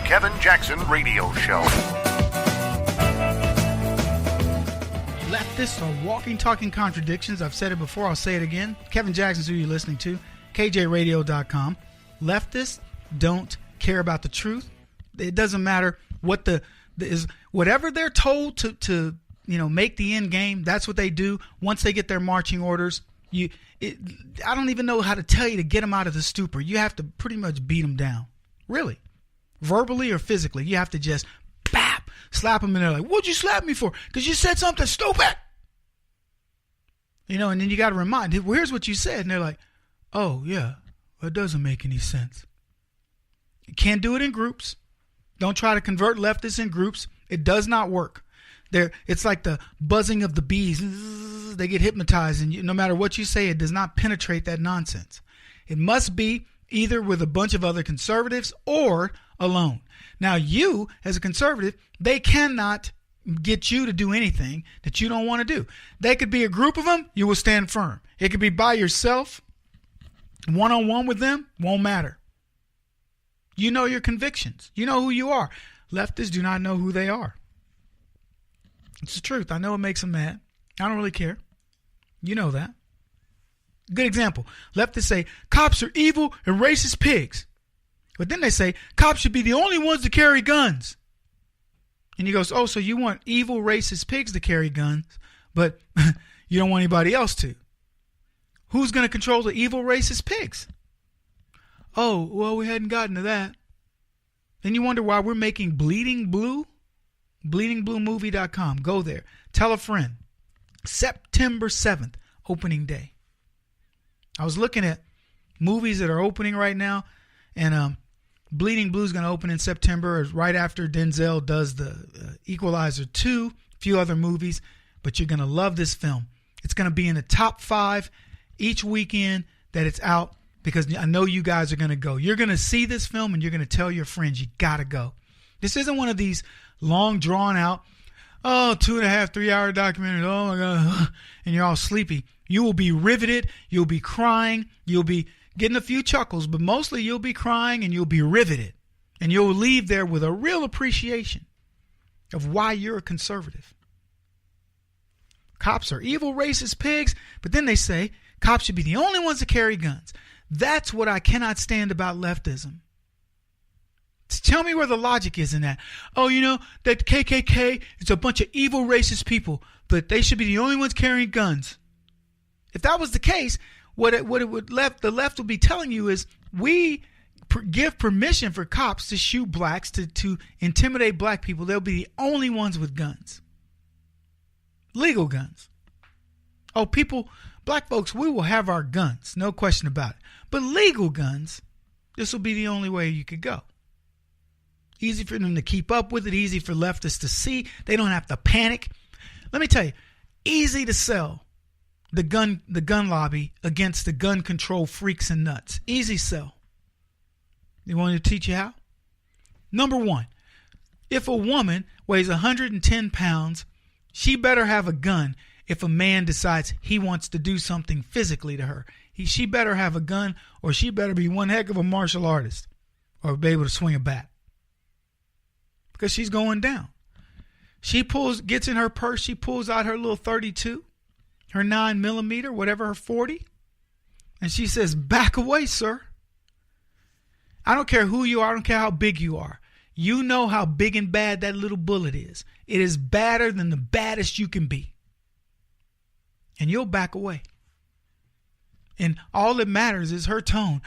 Kevin Jackson Radio Show. Leftists are walking, talking contradictions. I've said it before. I'll say it again. Kevin Jackson's who you're listening to. KJRadio.com. Leftists don't care about the truth. It doesn't matter what whatever they're told to make the end game. That's what they do. Once they get their marching orders, I don't even know how to tell you to get them out of the stupor. You have to pretty much beat them down, really, verbally or physically. You have to just slap them in there like, what'd you slap me for? Because you said something stupid. And then you got to remind, well, here's what you said. And they're like, oh, yeah, that doesn't make any sense. You can't do it in groups. Don't try to convert leftists in groups. It does not work. It's like the buzzing of the bees. They get hypnotized, and no matter what you say, it does not penetrate that nonsense. It must be either with a bunch of other conservatives or alone. Now, you, as a conservative, they cannot get you to do anything that you don't want to do. They could be a group of them, you will stand firm. It could be by yourself, one-on-one with them, won't matter. You know your convictions. You know who you are. Leftists do not know who they are. It's the truth. I know it makes them mad. I don't really care. You know that. Good example. Leftists say cops are evil and racist pigs. But then they say cops should be the only ones to carry guns. And he goes, oh, so you want evil racist pigs to carry guns, but you don't want anybody else to. Who's going to control the evil racist pigs? Oh, well, we hadn't gotten to that. Then you wonder why we're making Bleeding Blue. BleedingBlueMovie.com. Go there. Tell a friend. September 7th, opening day. I was looking at movies that are opening right now, and Bleeding Blue is going to open in September, right after Denzel does the Equalizer 2, a few other movies, but you're going to love this film. It's going to be in the top 5 each weekend that it's out, because I know you guys are going to go. You're going to see this film, and you're going to tell your friends, you got to go. This isn't one of these long, drawn out, 2.5, 3 hour documentaries, oh my God, and you're all sleepy. You will be riveted. You'll be crying. You'll be getting a few chuckles, but mostly you'll be crying and you'll be riveted. And you'll leave there with a real appreciation of why you're a conservative. Cops are evil, racist pigs, but then they say cops should be the only ones to carry guns. That's what I cannot stand about leftism. Tell me where the logic is in that. Oh, that KKK is a bunch of evil, racist people, but they should be the only ones carrying guns. If that was the case, the left would be telling you is we give permission for cops to shoot blacks, to intimidate black people. They'll be the only ones with guns. Legal guns. Oh, black folks, we will have our guns, no question about it. But legal guns, this will be the only way you could go. Easy for them to keep up with it, easy for leftists to see. They don't have to panic. Let me tell you, easy to sell the gun lobby against the gun control freaks and nuts. Easy sell. You want me to teach you how? Number 1, if a woman weighs 110 pounds, she better have a gun if a man decides he wants to do something physically to her. She better have a gun, or she better be one heck of a martial artist or be able to swing a bat. Because she's going down. She gets in her purse, she pulls out her little 32, her 9mm, whatever, her 40, and she says, back away, sir. I don't care who you are, I don't care how big you are. You know how big and bad that little bullet is. It is badder than the baddest you can be. And you'll back away. And all that matters is her tone.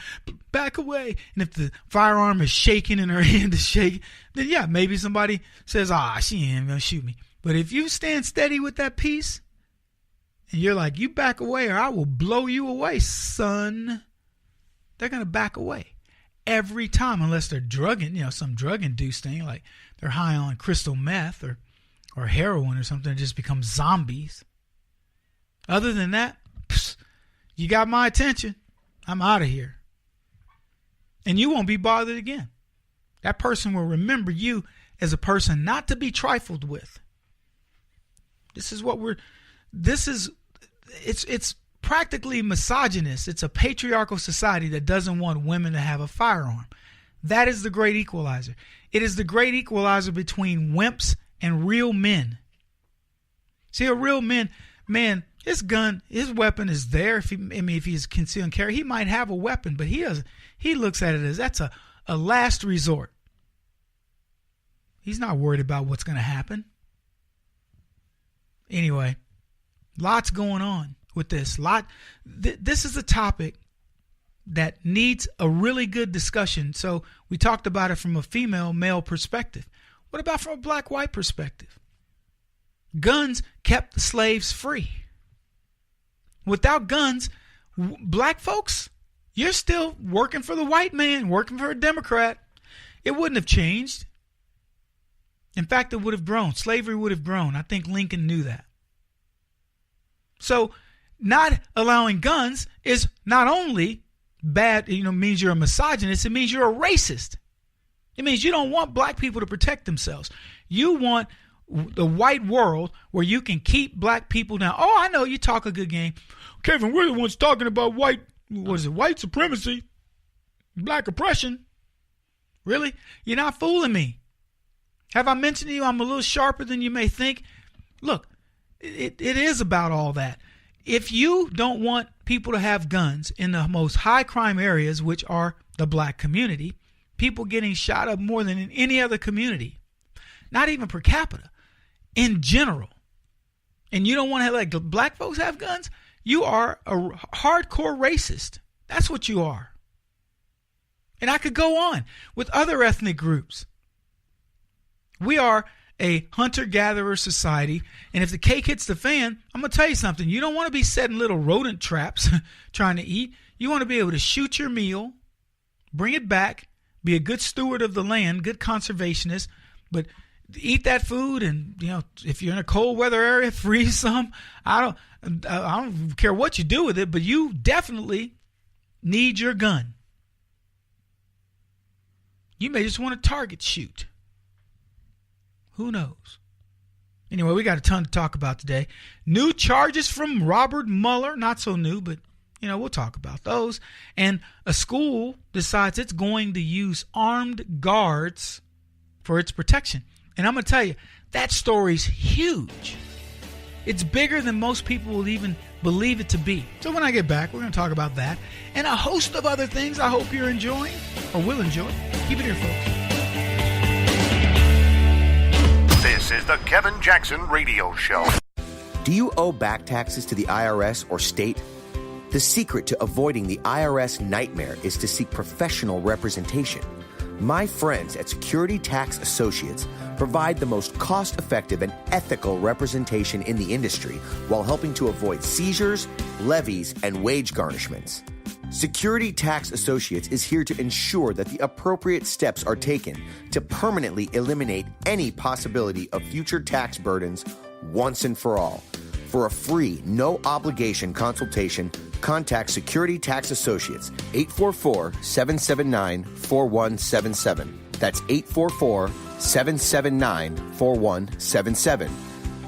Back away. And if the firearm is shaking and her hand is shaking, then yeah, maybe somebody says, she ain't going to shoot me. But if you stand steady with that piece, and you're like, you back away or I will blow you away, son, they're going to back away. Every time, unless they're drugging, some drug-induced thing, like they're high on crystal meth or heroin or something, and just become zombies. Other than that, you got my attention. I'm out of here. And you won't be bothered again. That person will remember you as a person not to be trifled with. It's practically misogynist. It's a patriarchal society that doesn't want women to have a firearm. That is the great equalizer. It is the great equalizer between wimps and real men. See, a real man, his gun, his weapon is there. If he's concealed and carry, he might have a weapon, but he looks at it as that's a last resort. He's not worried about what's going to happen. Anyway, lots going on with this. This is a topic that needs a really good discussion. So we talked about it from a female-male perspective. What about from a black-white perspective? Guns kept the slaves free. Without guns, black folks, you're still working for the white man, working for a Democrat. It wouldn't have changed. In fact, it would have grown. Slavery would have grown. I think Lincoln knew that. So not allowing guns is not only bad, means you're a misogynist, it means you're a racist. It means you don't want black people to protect themselves. You want the white world where you can keep black people down. Oh, I know you talk a good game. Kevin, we're the ones talking about white supremacy, black oppression. Really? You're not fooling me. Have I mentioned to you I'm a little sharper than you may think? Look, it is about all that. If you don't want people to have guns in the most high crime areas, which are the black community, people getting shot up more than in any other community, not even per capita, in general, and you don't want to let black folks have guns, you are a hardcore racist. That's what you are. And I could go on with other ethnic groups. We are a hunter-gatherer society, and if the cake hits the fan, I'm going to tell you something. You don't want to be setting little rodent traps trying to eat. You want to be able to shoot your meal, bring it back, be a good steward of the land, good conservationist, but eat that food, and if you're in a cold weather area, freeze some. I don't care what you do with it, but you definitely need your gun. You may just want to target shoot. Who knows? Anyway, we got a ton to talk about today. New charges from Robert Mueller. Not so new, but, we'll talk about those. And a school decides it's going to use armed guards for its protection. And I'm going to tell you, that story's huge. It's bigger than most people will even believe it to be. So when I get back, we're going to talk about that and a host of other things I hope you're enjoying or will enjoy. Keep it here, folks. This is the Kevin Jackson Radio Show. Do you owe back taxes to the IRS or state? The secret to avoiding the IRS nightmare is to seek professional representation. My friends at Security Tax Associates provide the most cost-effective and ethical representation in the industry while helping to avoid seizures, levies, and wage garnishments. Security Tax Associates is here to ensure that the appropriate steps are taken to permanently eliminate any possibility of future tax burdens once and for all. For a free, no-obligation consultation, contact Security Tax Associates, 844-779-4177. That's 844-779-4177.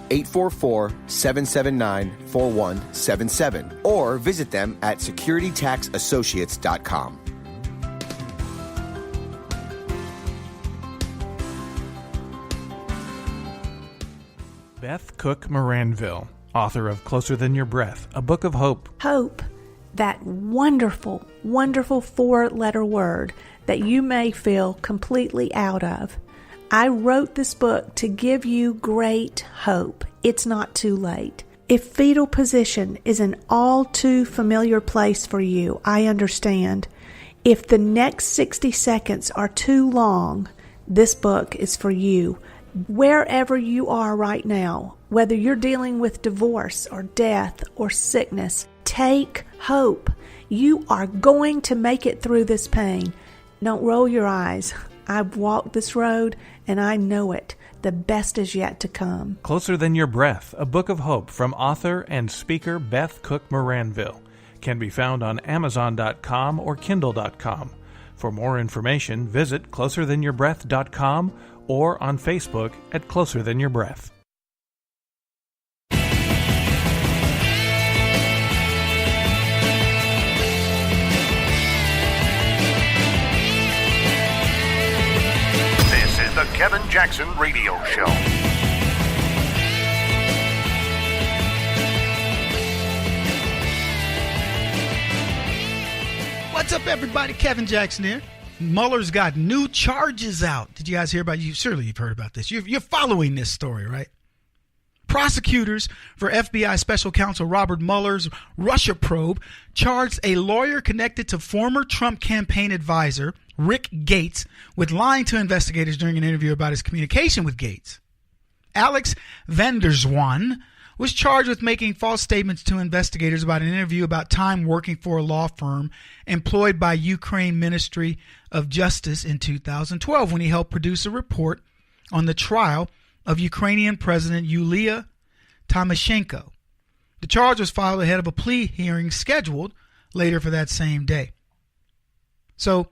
844-779-4177. Or visit them at securitytaxassociates.com. Beth Cook Moranville, author of Closer Than Your Breath, a book of hope. Hope, that wonderful, wonderful 4-letter word that you may feel completely out of. I wrote this book to give you great hope. It's not too late. If fetal position is an all too familiar place for you, I understand. If the next 60 seconds are too long, this book is for you. Wherever you are right now, whether you're dealing with divorce or death or sickness, take hope. You are going to make it through this pain. Don't roll your eyes. I've walked this road and I know it. The best is yet to come. Closer Than Your Breath, a book of hope from author and speaker Beth Cook Moranville. Can be found on Amazon.com or Kindle.com. For more information, visit closerthanyourBreath.com or on Facebook at Closer Than Your Breath. Jackson Radio Show. What's up, everybody? Kevin Jackson here. Mueller's got new charges out. Did you guys hear about it? Surely you've heard about this. You're following this story, right? Prosecutors for FBI Special Counsel Robert Mueller's Russia probe charged a lawyer connected to former Trump campaign advisor Rick Gates with lying to investigators during an interview about his communication with Gates. Alex Vanderswan was charged with making false statements to investigators about an interview about time working for a law firm employed by Ukraine Ministry of Justice in 2012 when he helped produce a report on the trial of Ukrainian President Yulia Tymoshenko. The charge was filed ahead of a plea hearing scheduled later for that same day. So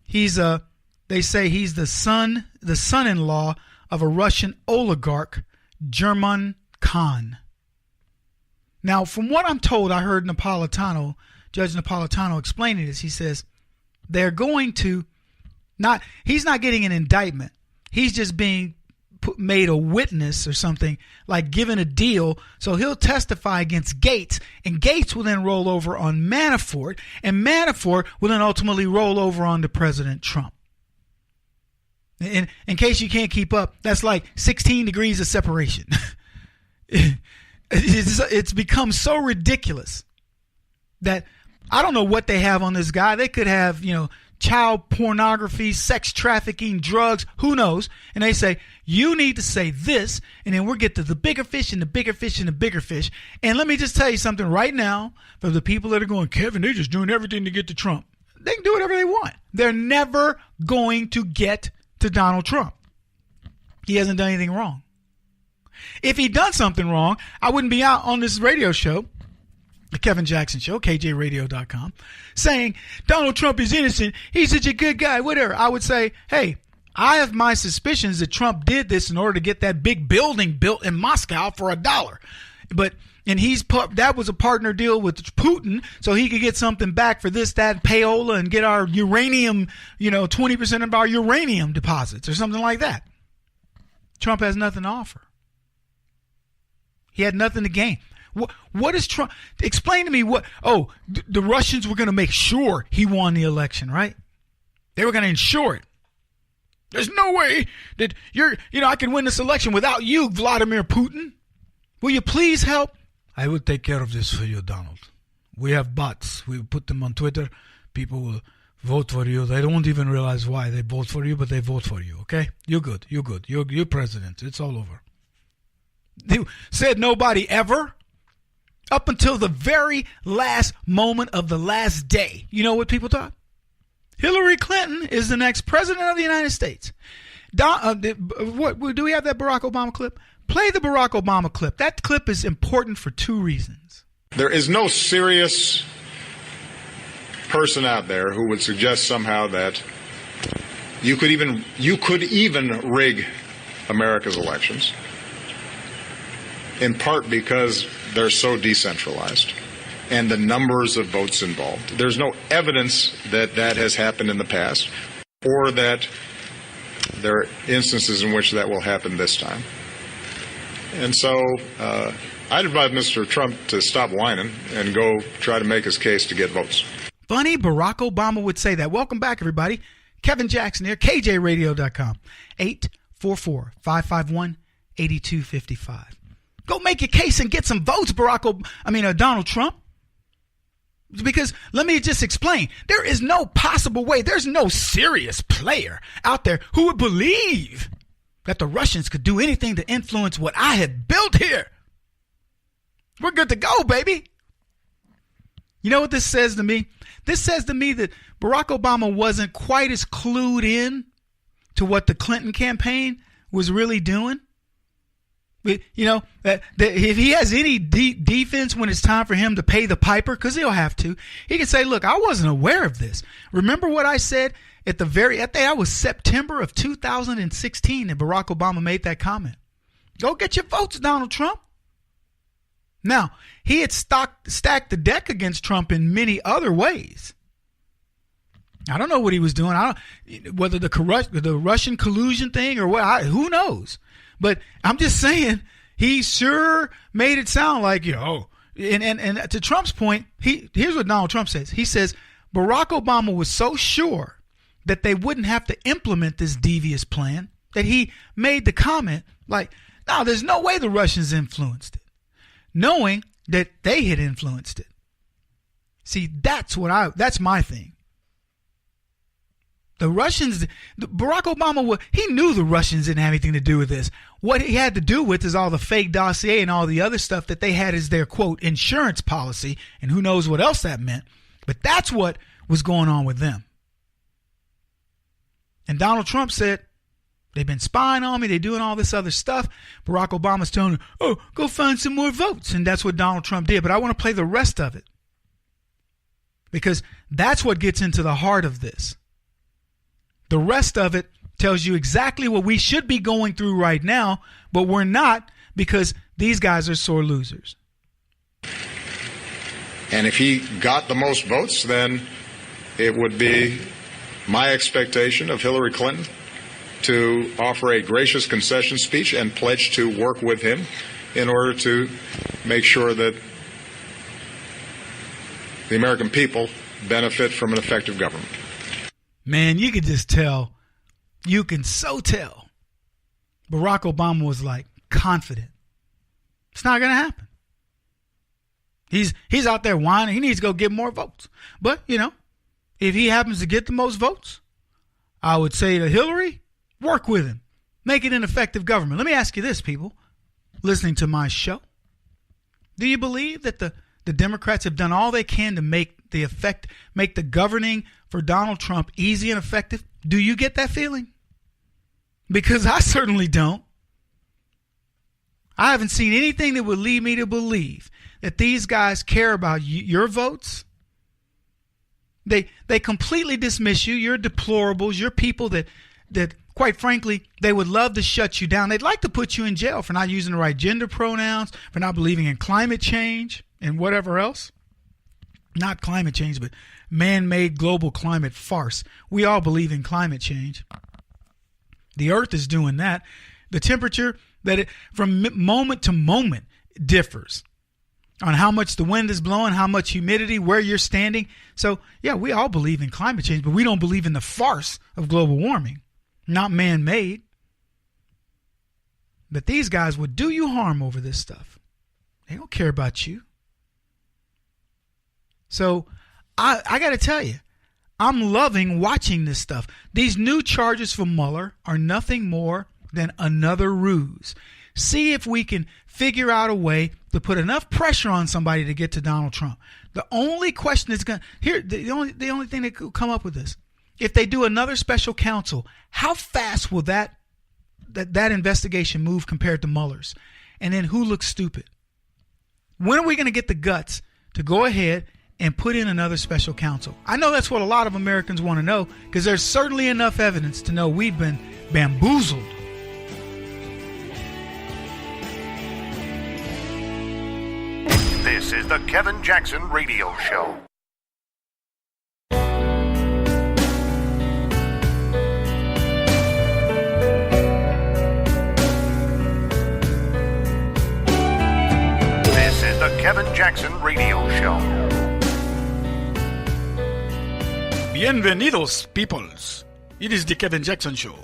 they say he's the son-in-law of a Russian oligarch, German Khan. Now, from what I'm told, I heard Judge Napolitano explaining this. He says they're going to he's not getting an indictment. He's just being made a witness or something, like given a deal. So he'll testify against Gates, and Gates will then roll over on Manafort, and Manafort will then ultimately roll over onto President Trump. In case you can't keep up, that's like 16 degrees of separation. It's become so ridiculous that I don't know what they have on this guy. They could have, child pornography, sex trafficking, drugs, who knows? And they say, you need to say this, and then we'll get to the bigger fish and the bigger fish and the bigger fish. And let me just tell you something right now for the people that are going, Kevin, they're just doing everything to get to Trump. They can do whatever they want. They're never going to get to Donald Trump. He hasn't done anything wrong. If he'd done something wrong, I wouldn't be out on this radio show, the Kevin Jackson Show, KJRadio.com, saying Donald Trump is innocent. He's such a good guy, whatever. I would say, hey, I have my suspicions that Trump did this in order to get that big building built in Moscow for $1. That was a partner deal with Putin, so he could get something back for this, that, payola, and get our uranium, 20% of our uranium deposits or something like that. Trump has nothing to offer. He had nothing to gain. What is Trump? Explain to me what. Oh, the Russians were going to make sure he won the election, right? They were going to ensure it. There's no way that I can win this election without you, Vladimir Putin. Will you please help? I will take care of this for you, Donald. We have bots. We put them on Twitter. People will vote for you. They don't even realize why they vote for you, but they vote for you, okay? You're good. You're good. You're president. It's all over. They said nobody ever. Up until the very last moment of the last day. You know what people thought? Hillary Clinton is the next president of the United States. Do we have that Barack Obama clip? Play the Barack Obama clip. That clip is important for two reasons. There is no serious person out there who would suggest somehow that you could even rig America's elections, in part because they're so decentralized and the numbers of votes involved. There's no evidence that that has happened in the past or that there are instances in which that will happen this time. And so I'd advise Mr. Trump to stop whining and go try to make his case to get votes. Funny, Barack Obama would say that. Welcome back, everybody. Kevin Jackson here, KJRadio.com, 844-551-8255. Go make your case and get some votes, Donald Trump. Because let me just explain. There is no possible way. There's no serious player out there who would believe that the Russians could do anything to influence what I had built here. We're good to go, baby. You know what this says to me? This says to me that Barack Obama wasn't quite as clued in to what the Clinton campaign was really doing. That if he has any defense when it's time for him to pay the piper, because he'll have to, he can say, look, I wasn't aware of this. Remember what I said that was September of 2016 that Barack Obama made that comment. Go get your votes, Donald Trump. Now, he had stacked the deck against Trump in many other ways. I don't know what he was doing. Whether the Russian collusion thing or what, who knows? But I'm just saying, he sure made it sound like, and to Trump's point, here's what Donald Trump says. He says Barack Obama was so sure that they wouldn't have to implement this devious plan that he made the comment like, no, there's no way the Russians influenced it, knowing that they had influenced it. See, that's my thing. The Russians, Barack Obama, he knew the Russians didn't have anything to do with this. What he had to do with is all the fake dossier and all the other stuff that they had as their, quote, insurance policy, and who knows what else that meant. But that's what was going on with them. And Donald Trump said, they've been spying on me, they're doing all this other stuff. Barack Obama's telling them, go find some more votes. And that's what Donald Trump did. But I want to play the rest of it, because that's what gets into the heart of this. The rest of it tells you exactly what we should be going through right now, but we're not, because these guys are sore losers. And if he got the most votes, then it would be my expectation of Hillary Clinton to offer a gracious concession speech and pledge to work with him in order to make sure that the American people benefit from an effective government. Man, you could just tell. You can so tell. Barack Obama was like confident. It's not going to happen. He's out there whining. He needs to go get more votes. But, if he happens to get the most votes, I would say to Hillary, work with him. Make it an effective government. Let me ask you this, people listening to my show. Do you believe that the Democrats have done all they can to make the governing for Donald Trump easy and effective? Do you get that feeling? Because I certainly don't. I haven't seen anything that would lead me to believe that these guys care about your votes. They completely dismiss you. You're deplorables. You're people that quite frankly, they would love to shut you down. They'd like to put you in jail for not using the right gender pronouns, for not believing in climate change and whatever else. Not climate change, but man-made global climate farce. We all believe in climate change. The earth is doing that. The temperature from moment to moment differs on how much the wind is blowing, how much humidity, where you're standing. So, yeah, we all believe in climate change, but we don't believe in the farce of global warming. Not man-made. But these guys would do you harm over this stuff. They don't care about you. So I got to tell you, I'm loving watching this stuff. These new charges for Mueller are nothing more than another ruse. See if we can figure out a way to put enough pressure on somebody to get to Donald Trump. The only question is the only thing that could come up with this. If they do another special counsel, how fast will that investigation move compared to Mueller's? And then who looks stupid? When are we going to get the guts to go ahead and put in another special counsel? I know that's what a lot of Americans want to know, because there's certainly enough evidence to know we've been bamboozled. This is the Kevin Jackson Radio Show. This is the Kevin Jackson Radio Show. Bienvenidos, peoples. It is the Kevin Jackson Show.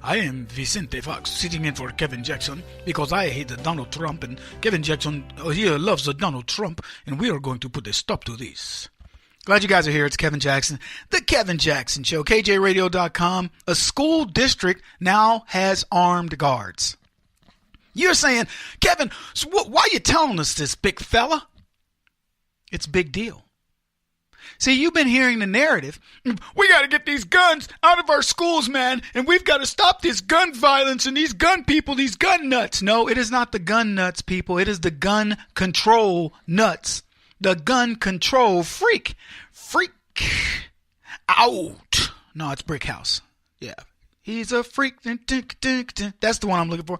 I am Vicente Fox, sitting in for Kevin Jackson because I hate Donald Trump, and Kevin Jackson here loves Donald Trump, and we are going to put a stop to this. Glad you guys are here. It's Kevin Jackson, the Kevin Jackson Show, KJRadio.com. A school district now has armed guards. You're saying, Kevin, so why are you telling us this, big fella? It's a big deal. See, you've been hearing the narrative. We got to get these guns out of our schools, man, and we've got to stop this gun violence and these gun people, these gun nuts. No, it is not the gun nuts, people. It is the gun control nuts. The gun control freak. Freak out. No, it's Brick House. Yeah. He's a freak. That's the one I'm looking for.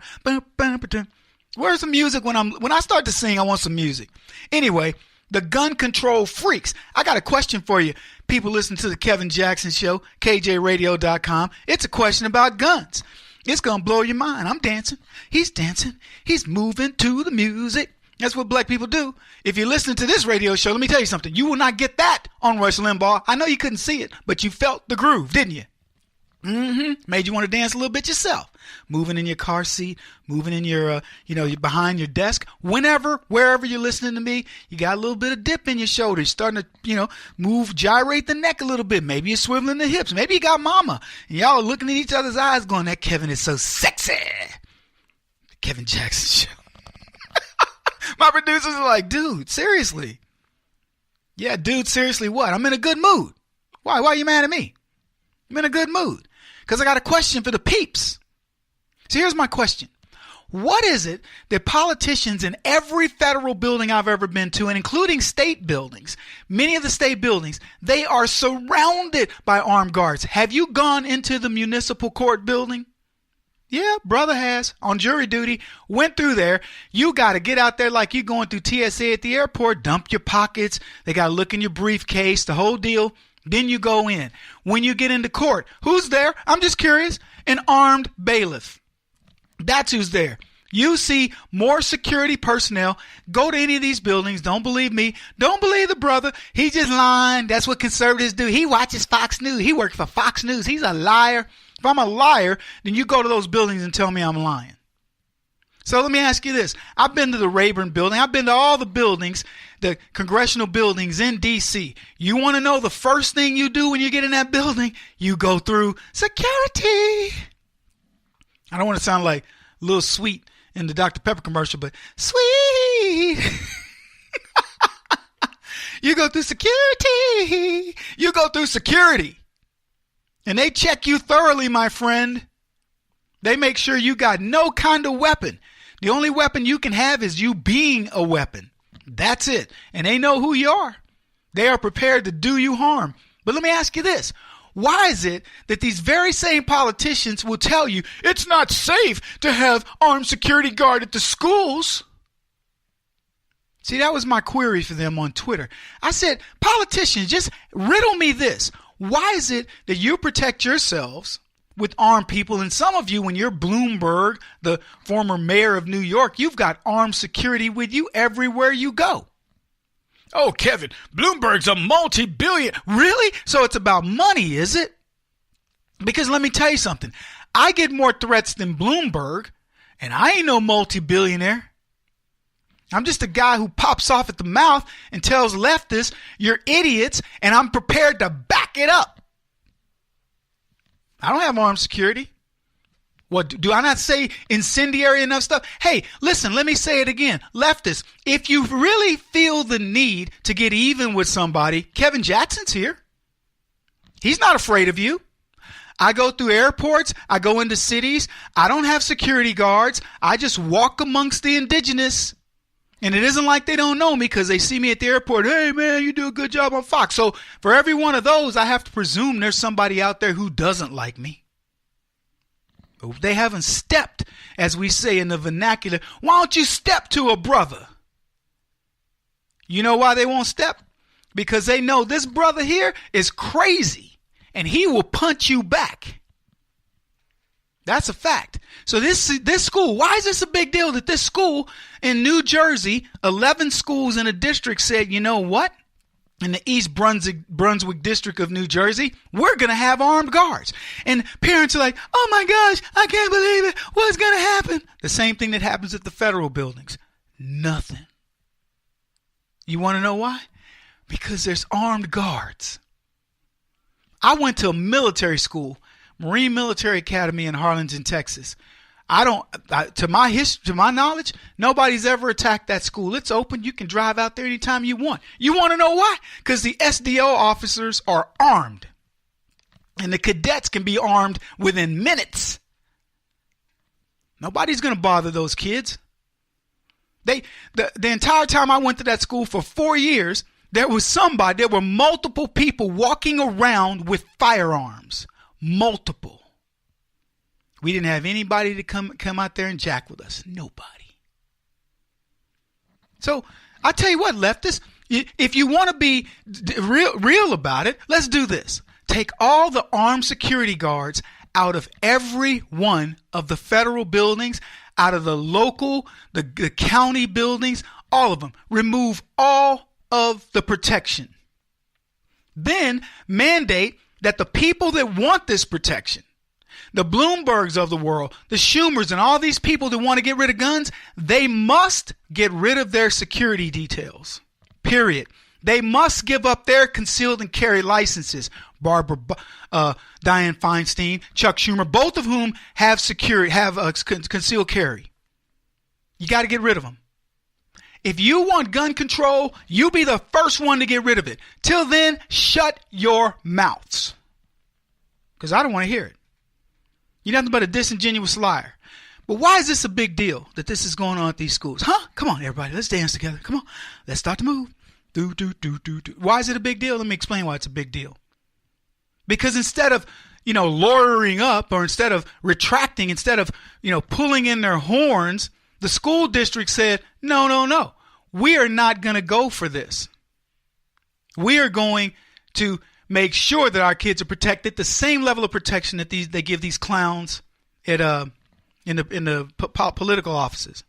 Where's the music when I start to sing? I want some music. Anyway, The gun control freaks. I got a question for you. People listen to the Kevin Jackson Show, KJRadio.com. It's a question about guns. It's going to blow your mind. I'm dancing. He's dancing. He's moving to the music. That's what black people do. If you're listening to this radio show, let me tell you something. You will not get that on Rush Limbaugh. I know you couldn't see it, but you felt the groove, didn't you? Made you want to dance a little bit yourself. Moving in your car seat, moving in your, you're behind your desk. Whenever, wherever you're listening to me, you got a little bit of dip in your shoulders. You're starting to, move, gyrate the neck a little bit. Maybe you're swiveling the hips. Maybe you got mama. And y'all are looking at each other's eyes going, that Kevin is so sexy. The Kevin Jackson Show. My producers are like, dude, seriously. Yeah, dude, seriously what? I'm in a good mood. Why? Why are you mad at me? I'm in a good mood. Because I got a question for the peeps. So here's my question. What is it that politicians in every federal building I've ever been to, and including state buildings, many of the state buildings, they are surrounded by armed guards. Have you gone into the municipal court building? Yeah, brother has, on jury duty, went through there. You got to get out there like you going through TSA at the airport, dump your pockets. They got to look in your briefcase, the whole deal. Then you go in. When you get into court, who's there? I'm just curious. An armed bailiff. That's who's there. You see more security personnel. Go to any of these buildings. Don't believe me. Don't believe the brother. He just lying. That's what conservatives do. He watches Fox News. He works for Fox News. He's a liar. If I'm a liar, then you go to those buildings and tell me I'm lying. So let me ask you this. I've been to the Rayburn building. I've been to all the buildings, the congressional buildings in D.C. You want to know the first thing you do when you get in that building? You go through security. I don't want to sound like a little sweet in the Dr. Pepper commercial, but sweet. You go through security. You go through security. And they check you thoroughly, my friend. They make sure you got no kind of weapon. The only weapon you can have is you being a weapon. That's it. And they know who you are. They are prepared to do you harm. But let me ask you this. Why is it that these very same politicians will tell you it's not safe to have armed security guard at the schools? See, that was my query for them on Twitter. I said, politicians, just riddle me this. Why is it that you protect yourselves with armed people, and some of you, when you're Bloomberg, the former mayor of New York, you've got armed security with you everywhere you go? Oh, Kevin, Bloomberg's a multi-billion. Really? So it's about money, is it? Because let me tell you something. I get more threats than Bloomberg, and I ain't no multi-billionaire. I'm just a guy who pops off at the mouth and tells leftists, you're idiots, and I'm prepared to back it up. I don't have armed security. What, do I not say incendiary enough stuff? Hey, listen, let me say it again. Leftists, if you really feel the need to get even with somebody, Kevin Jackson's here. He's not afraid of you. I go through airports. I go into cities. I don't have security guards. I just walk amongst the indigenous. And it isn't like they don't know me because they see me at the airport. Hey, man, you do a good job on Fox. So for every one of those, I have to presume there's somebody out there who doesn't like me. But they haven't stepped, as we say in the vernacular. Why don't you step to a brother? You know why they won't step? Because they know this brother here is crazy and he will punch you back. That's a fact. So this school, why is this a big deal that this school in New Jersey, 11 schools in a district said, you know what? In the East Brunswick district of New Jersey, we're going to have armed guards. And parents are like, oh my gosh, I can't believe it. What's going to happen? The same thing that happens at the federal buildings. Nothing. You want to know why? Because there's armed guards. I went to a military school, Marine Military Academy in Harlingen, Texas. To my knowledge, nobody's ever attacked that school. It's open. You can drive out there anytime you want. You want to know why? Because the SDO officers are armed. And the cadets can be armed within minutes. Nobody's going to bother those kids. The entire time I went to that school for 4 years, there were multiple people walking around with firearms. Multiple. We didn't have anybody to come out there and jack with us. Nobody. So I tell you what, leftists, If you want to be real about it, let's do this. Take all the armed security guards out of every one of the federal buildings, out of the local, the county buildings, all of them. Remove all of the protection. Then mandate that the people that want this protection, the Bloombergs of the world, the Schumers, and all these people that want to get rid of guns, they must get rid of their security details. Period. They must give up their concealed and carry licenses. Dianne Feinstein, Chuck Schumer, both of whom have concealed carry. You got to get rid of them. If you want gun control, you be the first one to get rid of it. Till then, shut your mouths. Because I don't want to hear it. You're nothing but a disingenuous liar. But why is this a big deal that this is going on at these schools? Huh? Come on, everybody. Let's dance together. Come on. Let's start to move. Do. Why is it a big deal? Let me explain why it's a big deal. Because instead of, lawyering up, or instead of retracting, instead of, pulling in their horns, the school district said, no. We are not going to go for this. We are going to make sure that our kids are protected, the same level of protection that they give these clowns at in the political offices.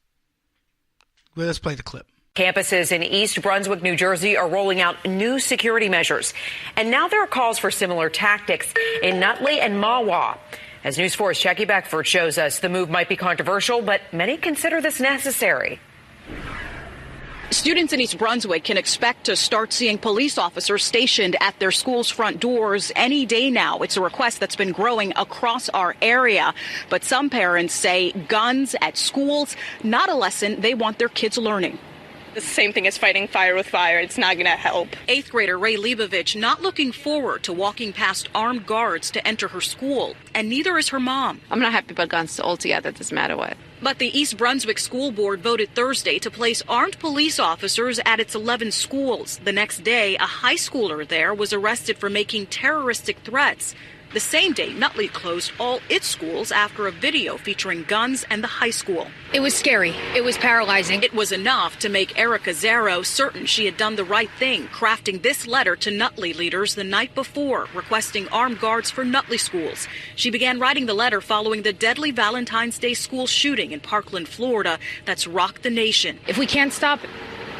Well, let's play the clip. Campuses in East Brunswick, New Jersey are rolling out new security measures. And now there are calls for similar tactics in Nutley and Mahwah. As News 4's Jackie Beckford shows us, the move might be controversial, but many consider this necessary. Students in East Brunswick can expect to start seeing police officers stationed at their school's front doors any day now. It's a request that's been growing across our area. But some parents say guns at schools, not a lesson they want their kids learning. The same thing as fighting fire with fire. It's not going to help. 8th grader Ray Leibovich not looking forward to walking past armed guards to enter her school, and neither is her mom. I'm not happy about guns altogether. It doesn't matter what. But the East Brunswick School Board voted Thursday to place armed police officers at its 11 schools. The next day, a high schooler there was arrested for making terroristic threats. The same day, Nutley closed all its schools after a video featuring guns and the high school. It was scary. It was paralyzing. It was enough to make Erica Zaro certain she had done the right thing, crafting this letter to Nutley leaders the night before, requesting armed guards for Nutley schools. She began writing the letter following the deadly Valentine's Day school shooting in Parkland, Florida, that's rocked the nation. If we can't stop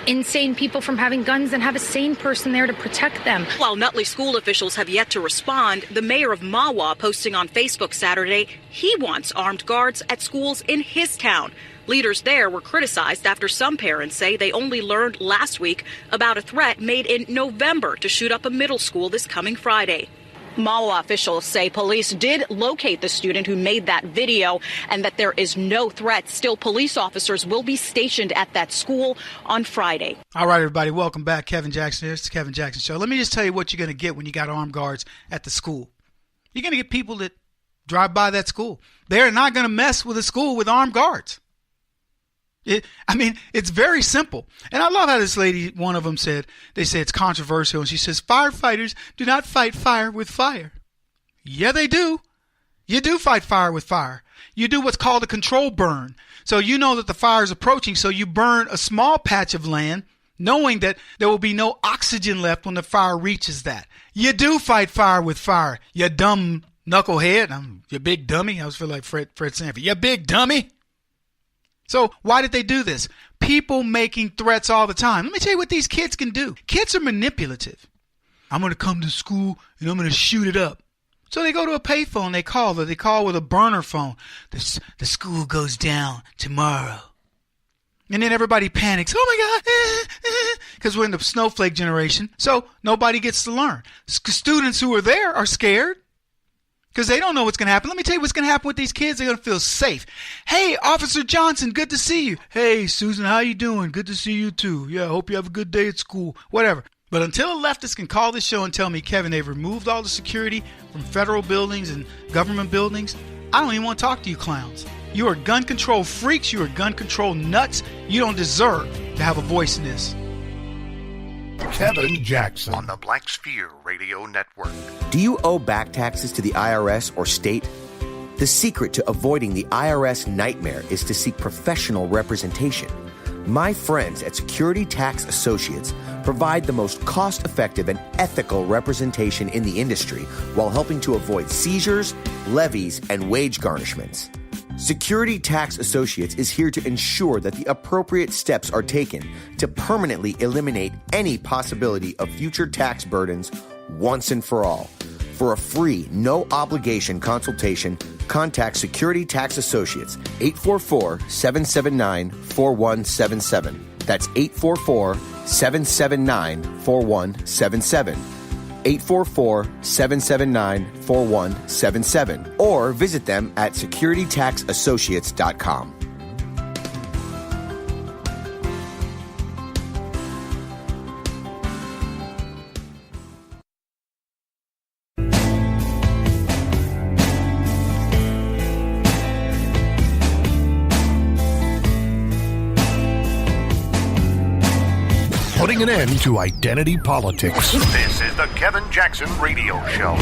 insane people from having guns, then have a sane person there to protect them. While Nutley school officials have yet to respond, the mayor of Mahwah posting on Facebook Saturday he wants armed guards at schools in his town. Leaders there were criticized after some parents say they only learned last week about a threat made in November to shoot up a middle school this coming Friday. Mahwah officials say police did locate the student who made that video and that there is no threat. Still, police officers will be stationed at that school on Friday. All right, everybody, welcome back. Kevin Jackson here. It's the Kevin Jackson Show. Let me just tell you what you're going to get when you got armed guards at the school. You're going to get people that drive by that school. They're not going to mess with a school with armed guards. It's very simple. And I love how this lady, one of them said, they say it's controversial. And she says, firefighters do not fight fire with fire. Yeah, they do. You do fight fire with fire. You do what's called a control burn. So you know that the fire is approaching. So you burn a small patch of land, knowing that there will be no oxygen left when the fire reaches that. You do fight fire with fire. You dumb knucklehead. You big dummy. I was feeling like Fred Sanford. You big dummy. So why did they do this? People making threats all the time. Let me tell you what these kids can do. Kids are manipulative. I'm going to come to school and I'm going to shoot it up. So they go to a payphone. They call with a burner phone. The school goes down tomorrow. And then everybody panics. Oh my God. Because we're in the snowflake generation. So nobody gets to learn. Students who are there are scared. Because they don't know what's going to happen. Let me tell you what's going to happen with these kids. They're going to feel safe. Hey, Officer Johnson, good to see you. Hey, Susan, how you doing? Good to see you too. Yeah, I hope you have a good day at school. Whatever. But until a leftist can call this show and tell me, Kevin, they've removed all the security from federal buildings and government buildings, I don't even want to talk to you clowns. You are gun control freaks. You are gun control nuts. You don't deserve to have a voice in this. Kevin Jackson on the Black Sphere Radio Network. Do you owe back taxes to the IRS or state? The secret to avoiding the IRS nightmare is to seek professional representation. My friends at Security Tax Associates provide the most cost-effective and ethical representation in the industry while helping to avoid seizures, levies, and wage garnishments. Security Tax Associates is here to ensure that the appropriate steps are taken to permanently eliminate any possibility of future tax burdens once and for all. For a free, no-obligation consultation, contact Security Tax Associates, 844-779-4177. That's 844-779-4177. 844-779-4177. Or visit them at securitytaxassociates.com. Putting an end to identity politics. This is the Kevin Jackson Radio Show.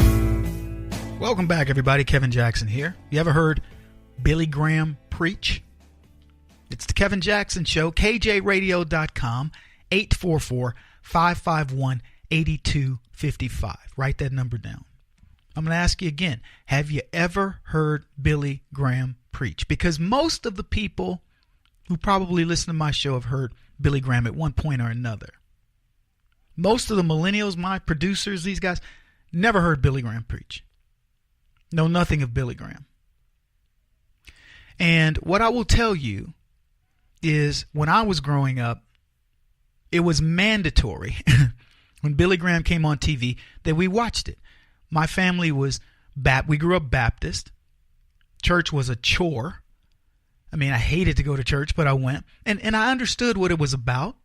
Welcome back, everybody. Kevin Jackson here. You ever heard Billy Graham preach? It's the Kevin Jackson Show, KJRadio.com, 844-551-8255. Write that number down. I'm going to ask you again, have you ever heard Billy Graham preach? Because most of the people who probably listen to my show have heard Billy Graham at one point or another. Most of the millennials, my producers, these guys, never heard Billy Graham preach. Know nothing of Billy Graham. And what I will tell you is when I was growing up, it was mandatory when Billy Graham came on TV that we watched it. My family was, we grew up Baptist. Church was a chore. I mean, I hated to go to church, but I went. And I understood what it was about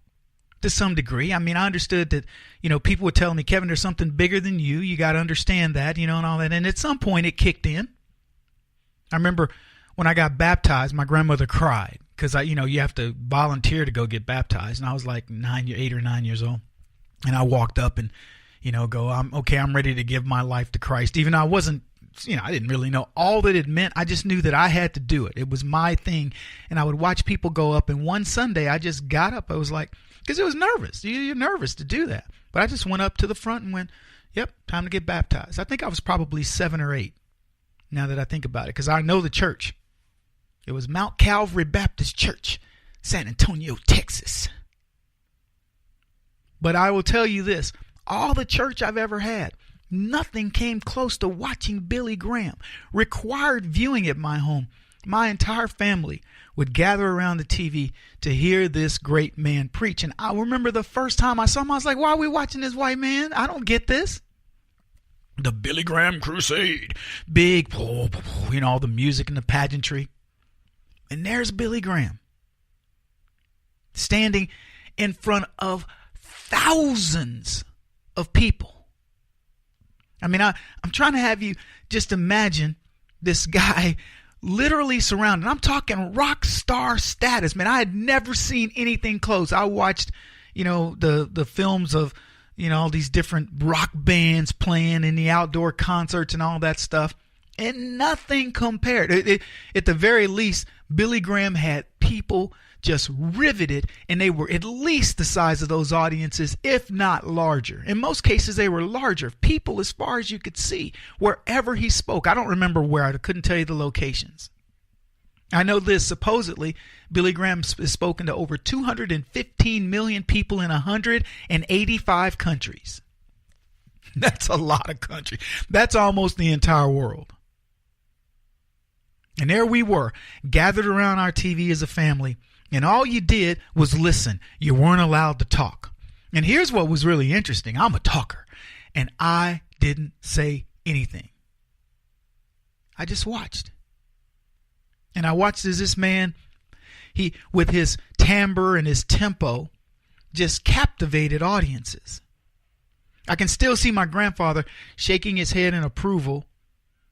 to some degree. I mean, I understood that, people would tell me, Kevin, there's something bigger than you. You got to understand that, and all that. And at some point, it kicked in. I remember when I got baptized, my grandmother cried because, you have to volunteer to go get baptized. And I was like 8 or 9 years old. And I walked up and, I'm ready to give my life to Christ. Even though I wasn't, I didn't really know all that it meant. I just knew that I had to do it. It was my thing. And I would watch people go up. And one Sunday, I just got up. I was like, because it was nervous. You're nervous to do that. But I just went up to the front and went, yep, time to get baptized. I think I was probably 7 or 8 now that I think about it, because I know the church. It was Mount Calvary Baptist Church, San Antonio, Texas. But I will tell you this, all the church I've ever had, nothing came close to watching Billy Graham. Required viewing at my home. My entire family would gather around the TV to hear this great man preach. And I remember the first time I saw him, I was like, why are we watching this white man? I don't get this. The Billy Graham Crusade. Big, all the music and the pageantry. And there's Billy Graham standing in front of thousands of people. I mean, I'm trying to have you just imagine this guy literally surrounded. I'm talking rock star status, man. I had never seen anything close. I watched, the films of, all these different rock bands playing in the outdoor concerts and all that stuff, and nothing compared. At the very least, Billy Graham had people just riveted, and they were at least the size of those audiences, if not larger. In most cases, they were larger. People as far as you could see, wherever he spoke. I don't remember where. I couldn't tell you the locations. I know this. Supposedly, Billy Graham has spoken to over 215 million people in 185 countries. That's a lot of countries. That's almost the entire world. And there we were, gathered around our TV as a family, and all you did was listen. You weren't allowed to talk. And here's what was really interesting. I'm a talker, and I didn't say anything. I just watched. And I watched as this man, he, with his timbre and his tempo, just captivated audiences. I can still see my grandfather shaking his head in approval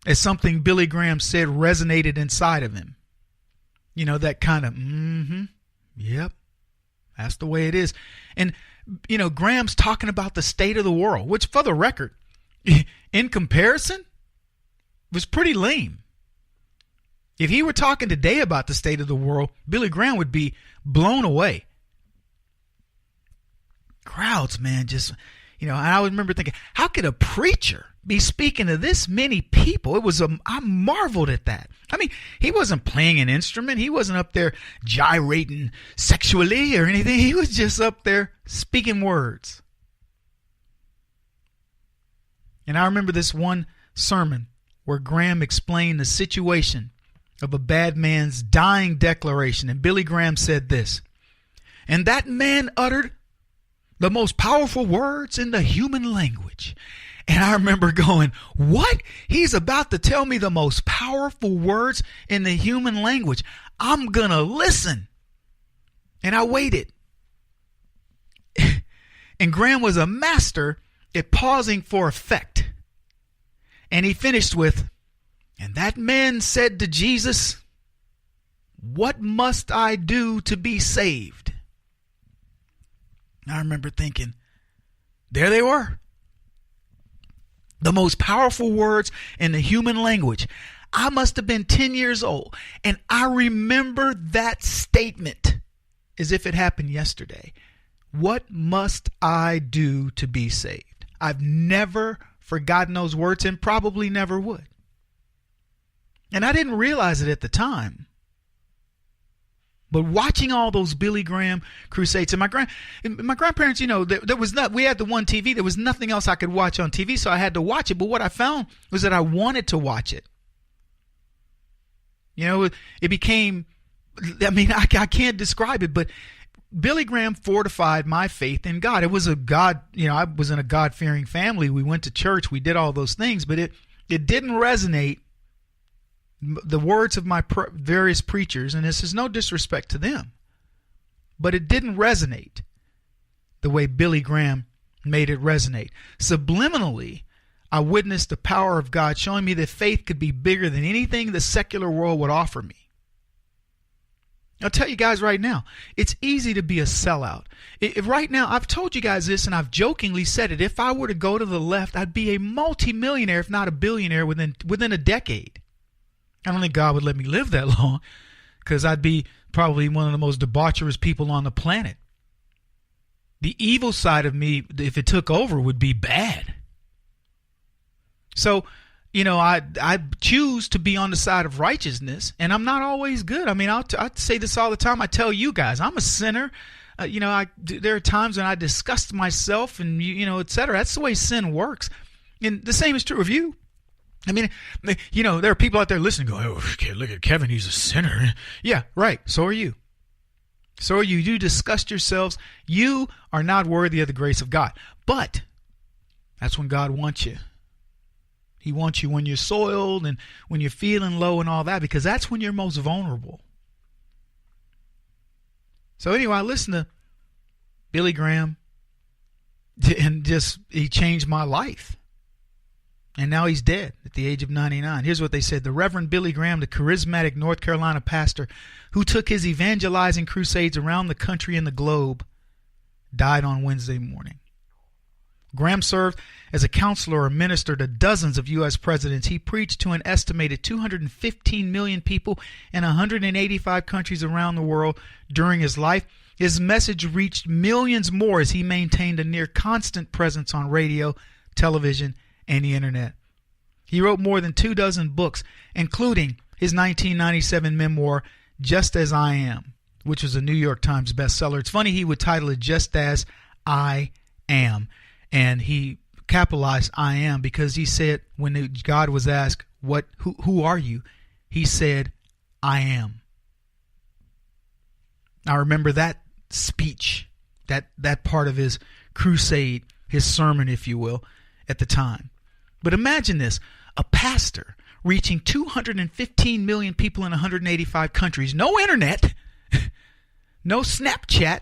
as something Billy Graham said resonated inside of him. That kind of, yep, that's the way it is. And, Graham's talking about the state of the world, which, for the record, in comparison, was pretty lame. If he were talking today about the state of the world, Billy Graham would be blown away. crowds, man, just, and I remember thinking, how could a preacher be speaking to this many people? I marveled at that. I mean, he wasn't playing an instrument. He wasn't up there gyrating sexually or anything. He was just up there speaking words. And I remember this one sermon where Graham explained the situation of a bad man's dying declaration. And Billy Graham said this, "And that man uttered the most powerful words in the human language." And I remember going, what? He's about to tell me the most powerful words in the human language. I'm going to listen. And I waited. And Graham was a master at pausing for effect. And he finished with, "And that man said to Jesus, 'What must I do to be saved?'" I remember thinking, there they were. The most powerful words in the human language. I must have been 10 years old. And I remember that statement as if it happened yesterday. What must I do to be saved? I've never forgotten those words and probably never would. And I didn't realize it at the time. But watching all those Billy Graham crusades, and my grandparents, there was we had the one TV. There was nothing else I could watch on TV, so I had to watch it. But what I found was that I wanted to watch it. It became, I can't describe it, but Billy Graham fortified my faith in God. It was a God, I was in a God-fearing family. We went to church. We did all those things, but it didn't resonate. The words of my various preachers, and this is no disrespect to them, but it didn't resonate the way Billy Graham made it resonate. Subliminally, I witnessed the power of God showing me that faith could be bigger than anything the secular world would offer me. I'll tell you guys right now, it's easy to be a sellout. Right now, I've told you guys this, and I've jokingly said it. If I were to go to the left, I'd be a multimillionaire, if not a billionaire, within a decade. I don't think God would let me live that long, because I'd be probably one of the most debaucherous people on the planet. The evil side of me, if it took over, would be bad. So, I choose to be on the side of righteousness, and I'm not always good. I mean, I say this all the time. I tell you guys, I'm a sinner. There are times when I disgust myself and, et cetera. That's the way sin works. And the same is true of you. I mean, there are people out there listening going, "Oh, okay, look at Kevin, he's a sinner." Yeah, right. So are you. So are you. You disgust yourselves. You are not worthy of the grace of God. But that's when God wants you. He wants you when you're soiled and when you're feeling low and all that, because that's when you're most vulnerable. So anyway, I listened to Billy Graham, and he changed my life. And now he's dead at the age of 99. Here's what they said. The Reverend Billy Graham, the charismatic North Carolina pastor who took his evangelizing crusades around the country and the globe, died on Wednesday morning. Graham served as a counselor or minister to dozens of U.S. presidents. He preached to an estimated 215 million people in 185 countries around the world during his life. His message reached millions more as he maintained a near constant presence on radio, television, and the internet. He wrote more than 24 books, including his 1997 memoir, Just As I Am, which was a New York Times bestseller. It's funny, he would title it Just As I Am. And he capitalized I am because he said, when God was asked, who are you? He said, I am. I remember that speech, that part of his crusade, his sermon, if you will, at the time. But imagine this, a pastor reaching 215 million people in 185 countries, no internet, no Snapchat,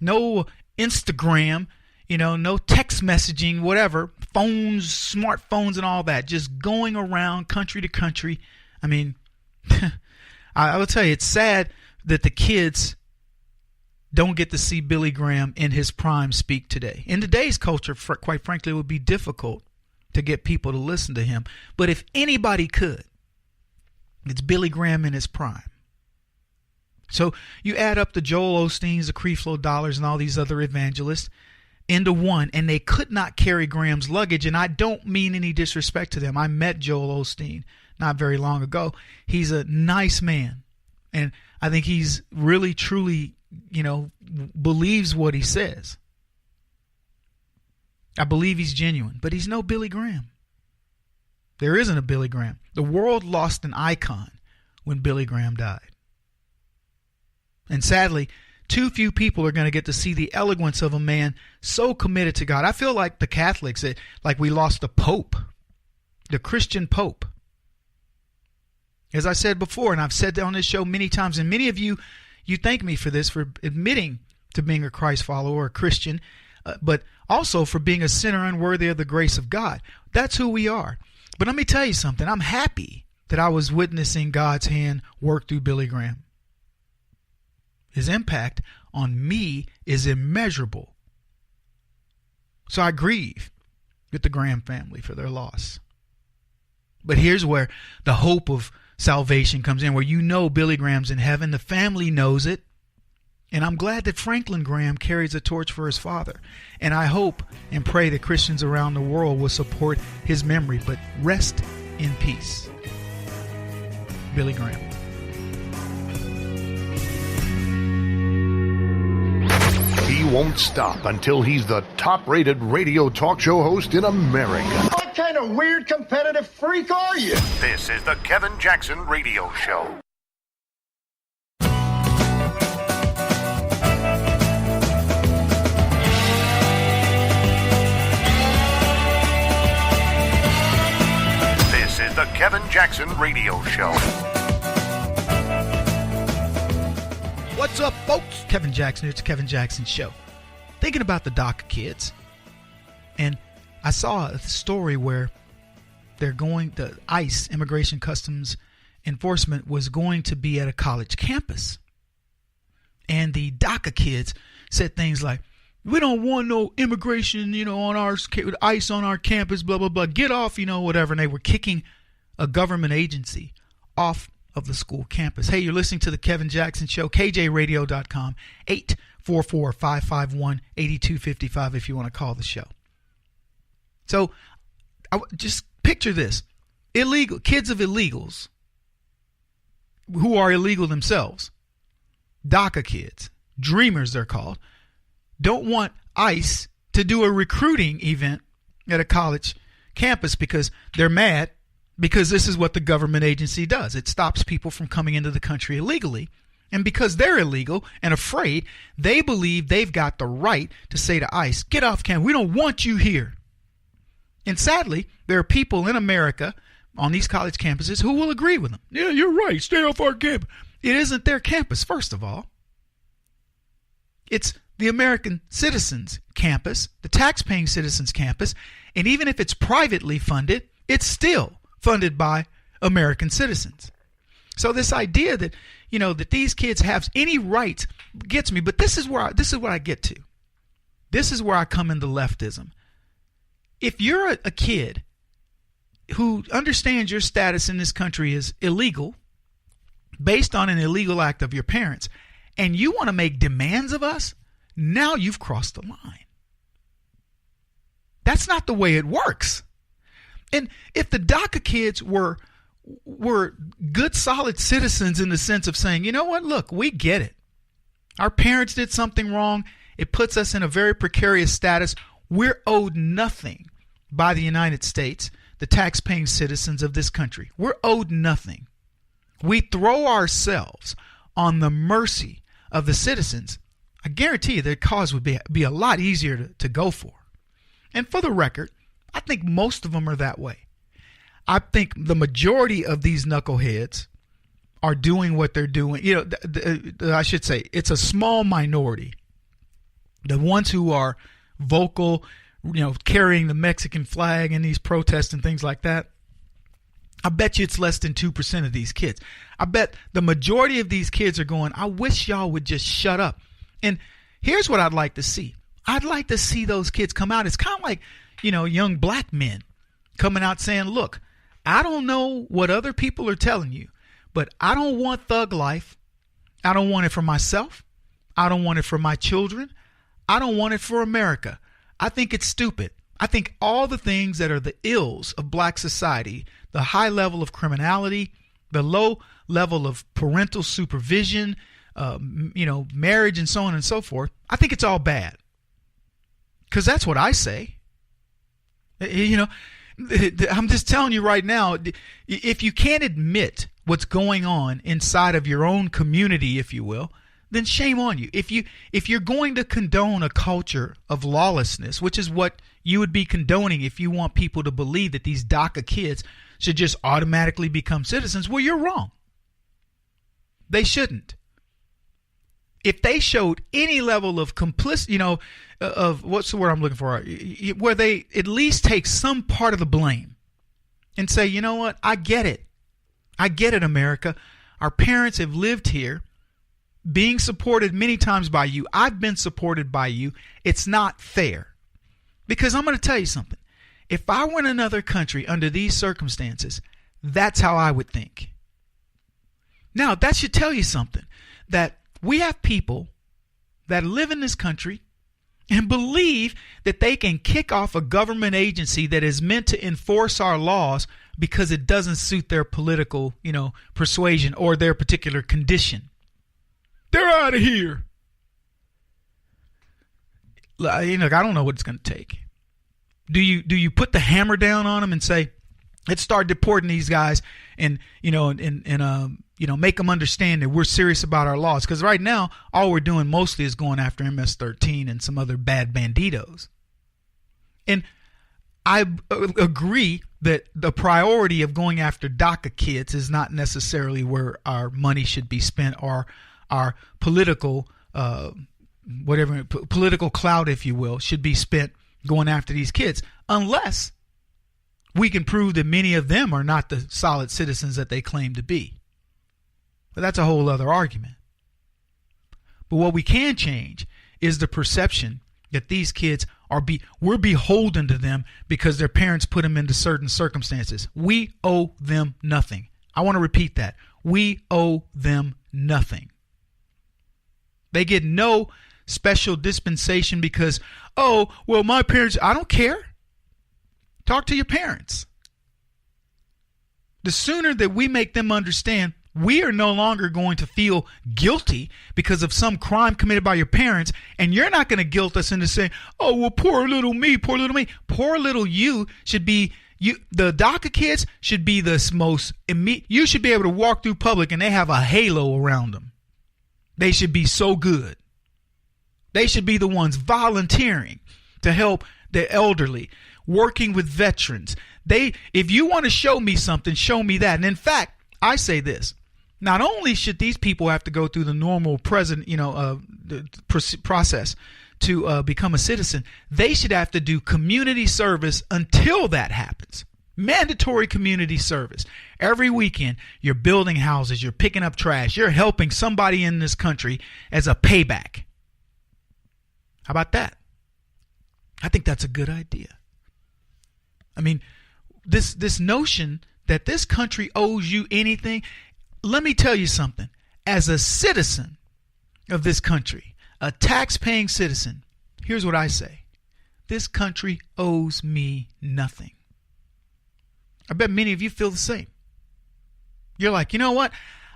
no Instagram, no text messaging, whatever, phones, smartphones and all that, just going around country to country. I mean, I will tell you, it's sad that the kids don't get to see Billy Graham in his prime speak today. In today's culture, quite frankly, it would be difficult to get people to listen to him. But if anybody could, it's Billy Graham in his prime. So you add up the Joel Osteens, the Creflo Dollars, and all these other evangelists. into one, and they could not carry Graham's luggage. And I don't mean any disrespect to them. I met Joel Osteen not very long ago. He's a nice man, and I think he's really, truly, believes what he says. I believe he's genuine, but he's no Billy Graham. There isn't a Billy Graham. The world lost an icon when Billy Graham died. And sadly, too few people are going to get to see the eloquence of a man so committed to God. I feel like the Catholics, like we lost the Pope, the Christian Pope. As I said before, and I've said on this show many times, and many of you thank me for this, for admitting to being a Christ follower or a Christian, but also for being a sinner unworthy of the grace of God. That's who we are. But let me tell you something. I'm happy that I was witnessing God's hand work through Billy Graham. His impact on me is immeasurable. So I grieve with the Graham family for their loss. But here's where the hope of salvation comes in, where Billy Graham's in heaven. The family knows it. And I'm glad that Franklin Graham carries a torch for his father. And I hope and pray that Christians around the world will support his memory. But rest in peace, Billy Graham. He won't stop until he's the top-rated radio talk show host in America. What kind of weird competitive freak are you? This is the Kevin Jackson Radio Show. This is the Kevin Jackson Radio Show. What's up, folks? Kevin Jackson. It's the Kevin Jackson Show. Thinking about the DACA kids, and I saw a story where the ICE, Immigration Customs Enforcement, was going to be at a college campus. And the DACA kids said things like, we don't want no immigration, on our ICE on our campus, blah, blah, blah. Get off, whatever. And they were kicking a government agency off of the school campus. Hey, you're listening to the Kevin Jackson Show, KJRadio.com, 844-551-8255 if you want to call the show. So just picture this. Kids of illegals who are illegal themselves, DACA kids, dreamers they're called, don't want ICE to do a recruiting event at a college campus because they're mad. Because this is what the government agency does. It stops people from coming into the country illegally. And because they're illegal and afraid, they believe they've got the right to say to ICE, get off campus. We don't want you here. And sadly, there are people in America on these college campuses who will agree with them. Yeah, you're right. Stay off our campus. It isn't their campus, first of all. It's the American citizens' campus, the tax-paying citizens' campus. And even if it's privately funded, it's still funded by American citizens. So this idea that, that these kids have any rights gets me. But this is what I get to. This is where I come into leftism. If you're a kid who understands your status in this country is illegal, based on an illegal act of your parents, and you want to make demands of us, now you've crossed the line. That's not the way it works. And if the DACA kids were good, solid citizens in the sense of saying, you know what, look, we get it. Our parents did something wrong. It puts us in a very precarious status. We're owed nothing by the United States, the tax-paying citizens of this country. We're owed nothing. We throw ourselves on the mercy of the citizens. I guarantee you their cause would be a lot easier to go for. And for the record, I think most of them are that way. I think the majority of these knuckleheads are doing what they're doing. I should say it's a small minority. The ones who are vocal, carrying the Mexican flag in these protests and things like that. I bet you it's less than 2% of these kids. I bet the majority of these kids are going, I wish y'all would just shut up. And here's what I'd like to see. I'd like to see those kids come out. It's kind of like, young black men coming out saying, look, I don't know what other people are telling you, but I don't want thug life. I don't want it for myself. I don't want it for my children. I don't want it for America. I think it's stupid. I think all the things that are the ills of black society, the high level of criminality, the low level of parental supervision, marriage and so on and so forth, I think it's all bad. Because that's what I say. I'm just telling you right now, if you can't admit what's going on inside of your own community, if you will, then shame on you. If you're going to condone a culture of lawlessness, which is what you would be condoning if you want people to believe that these DACA kids should just automatically become citizens, well, you're wrong. They shouldn't. If they showed any level of complicity, of what's the word I'm looking for, where they at least take some part of the blame and say, you know what, I get it. I get it, America. Our parents have lived here, being supported many times by you. I've been supported by you. It's not fair. Because I'm going to tell you something. If I were in another country under these circumstances, that's how I would think. Now, that should tell you something, that we have people that live in this country and believe that they can kick off a government agency that is meant to enforce our laws because it doesn't suit their political, persuasion or their particular condition. They're out of here. I don't know what it's going to take. Do you put the hammer down on them and say, let's start deporting these guys and make them understand that we're serious about our laws? Because right now, all we're doing mostly is going after MS-13 and some other bad banditos. And I agree that the priority of going after DACA kids is not necessarily where our money should be spent, or our political political clout, if you will, should be spent going after these kids, unless we can prove that many of them are not the solid citizens that they claim to be. But that's a whole other argument. But what we can change is the perception that these kids we're beholden to them because their parents put them into certain circumstances. We owe them nothing. I want to repeat that. We owe them nothing. They get no special dispensation because, my parents, I don't care. Talk to your parents. The sooner that we make them understand we are no longer going to feel guilty because of some crime committed by your parents, and you're not going to guilt us into saying, poor little me, poor little me. Poor little you should be, the DACA kids should be the most immediate. You should be able to walk through public and they have a halo around them. They should be so good. They should be the ones volunteering to help the elderly, working with veterans. If you want to show me something, show me that. And in fact, I say this. Not only should these people have to go through the normal process to become a citizen, they should have to do community service until that happens. Mandatory community service. Every weekend, you're building houses, you're picking up trash, you're helping somebody in this country as a payback. How about that? I think that's a good idea. I mean, this notion that this country owes you anything, let me tell you something. As a citizen of this country, a tax-paying citizen, here's what I say. This country owes me nothing. I bet many of you feel the same. You're like, you know what?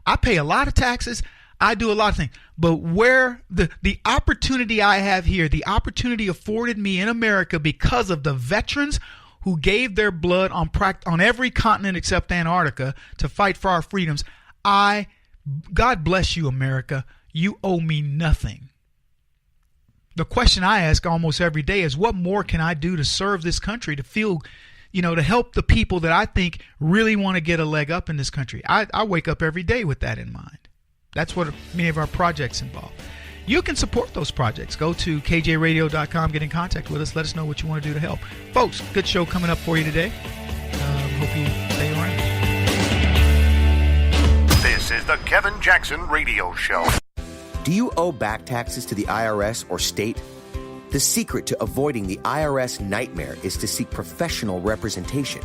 I pay a lot of taxes. I do a lot of things. But where the opportunity I have here, the opportunity afforded me in America because of the veterans who gave their blood on every continent except Antarctica to fight for our freedoms, God bless you, America. You owe me nothing. The question I ask almost every day is, what more can I do to serve this country, to feel, to help the people that I think really want to get a leg up in this country? I wake up every day with that in mind. That's what many of our projects involve. You can support those projects. Go to kjradio.com, get in contact with us. Let us know what you want to do to help. Folks, good show coming up for you today. Hope you stay around. This is the Kevin Jackson Radio Show. Do you owe back taxes to the IRS or state? The secret to avoiding the IRS nightmare is to seek professional representation.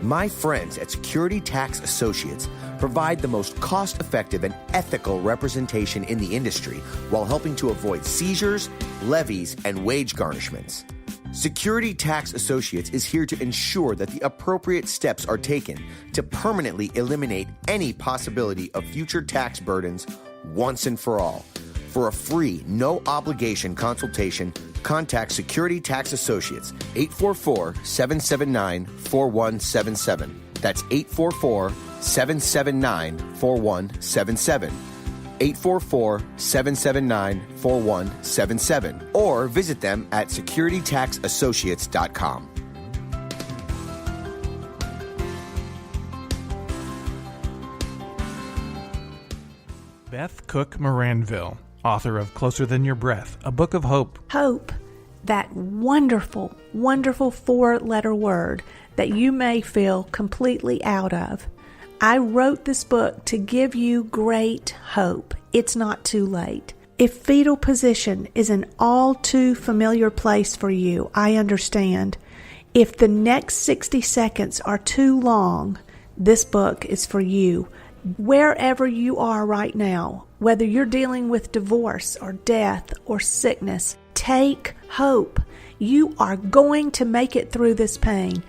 My friends at Security Tax Associates provide the most cost-effective and ethical representation in the industry while helping to avoid seizures, levies, and wage garnishments. Security Tax Associates is here to ensure that the appropriate steps are taken to permanently eliminate any possibility of future tax burdens once and for all. For a free, no-obligation consultation, contact Security Tax Associates, 844-779-4177. That's 844-779-4177. 844-779-4177. Or visit them at securitytaxassociates.com. Beth Cook Moranville, author of Closer Than Your Breath, a book of hope. Hope, that wonderful, wonderful 4-letter word that you may feel completely out of. I wrote this book to give you great hope. It's not too late. If fetal position is an all too familiar place for you, I understand. If the next 60 seconds are too long, this book is for you. Wherever you are right now, whether you're dealing with divorce or death or sickness, take hope. You are going to make it through this pain.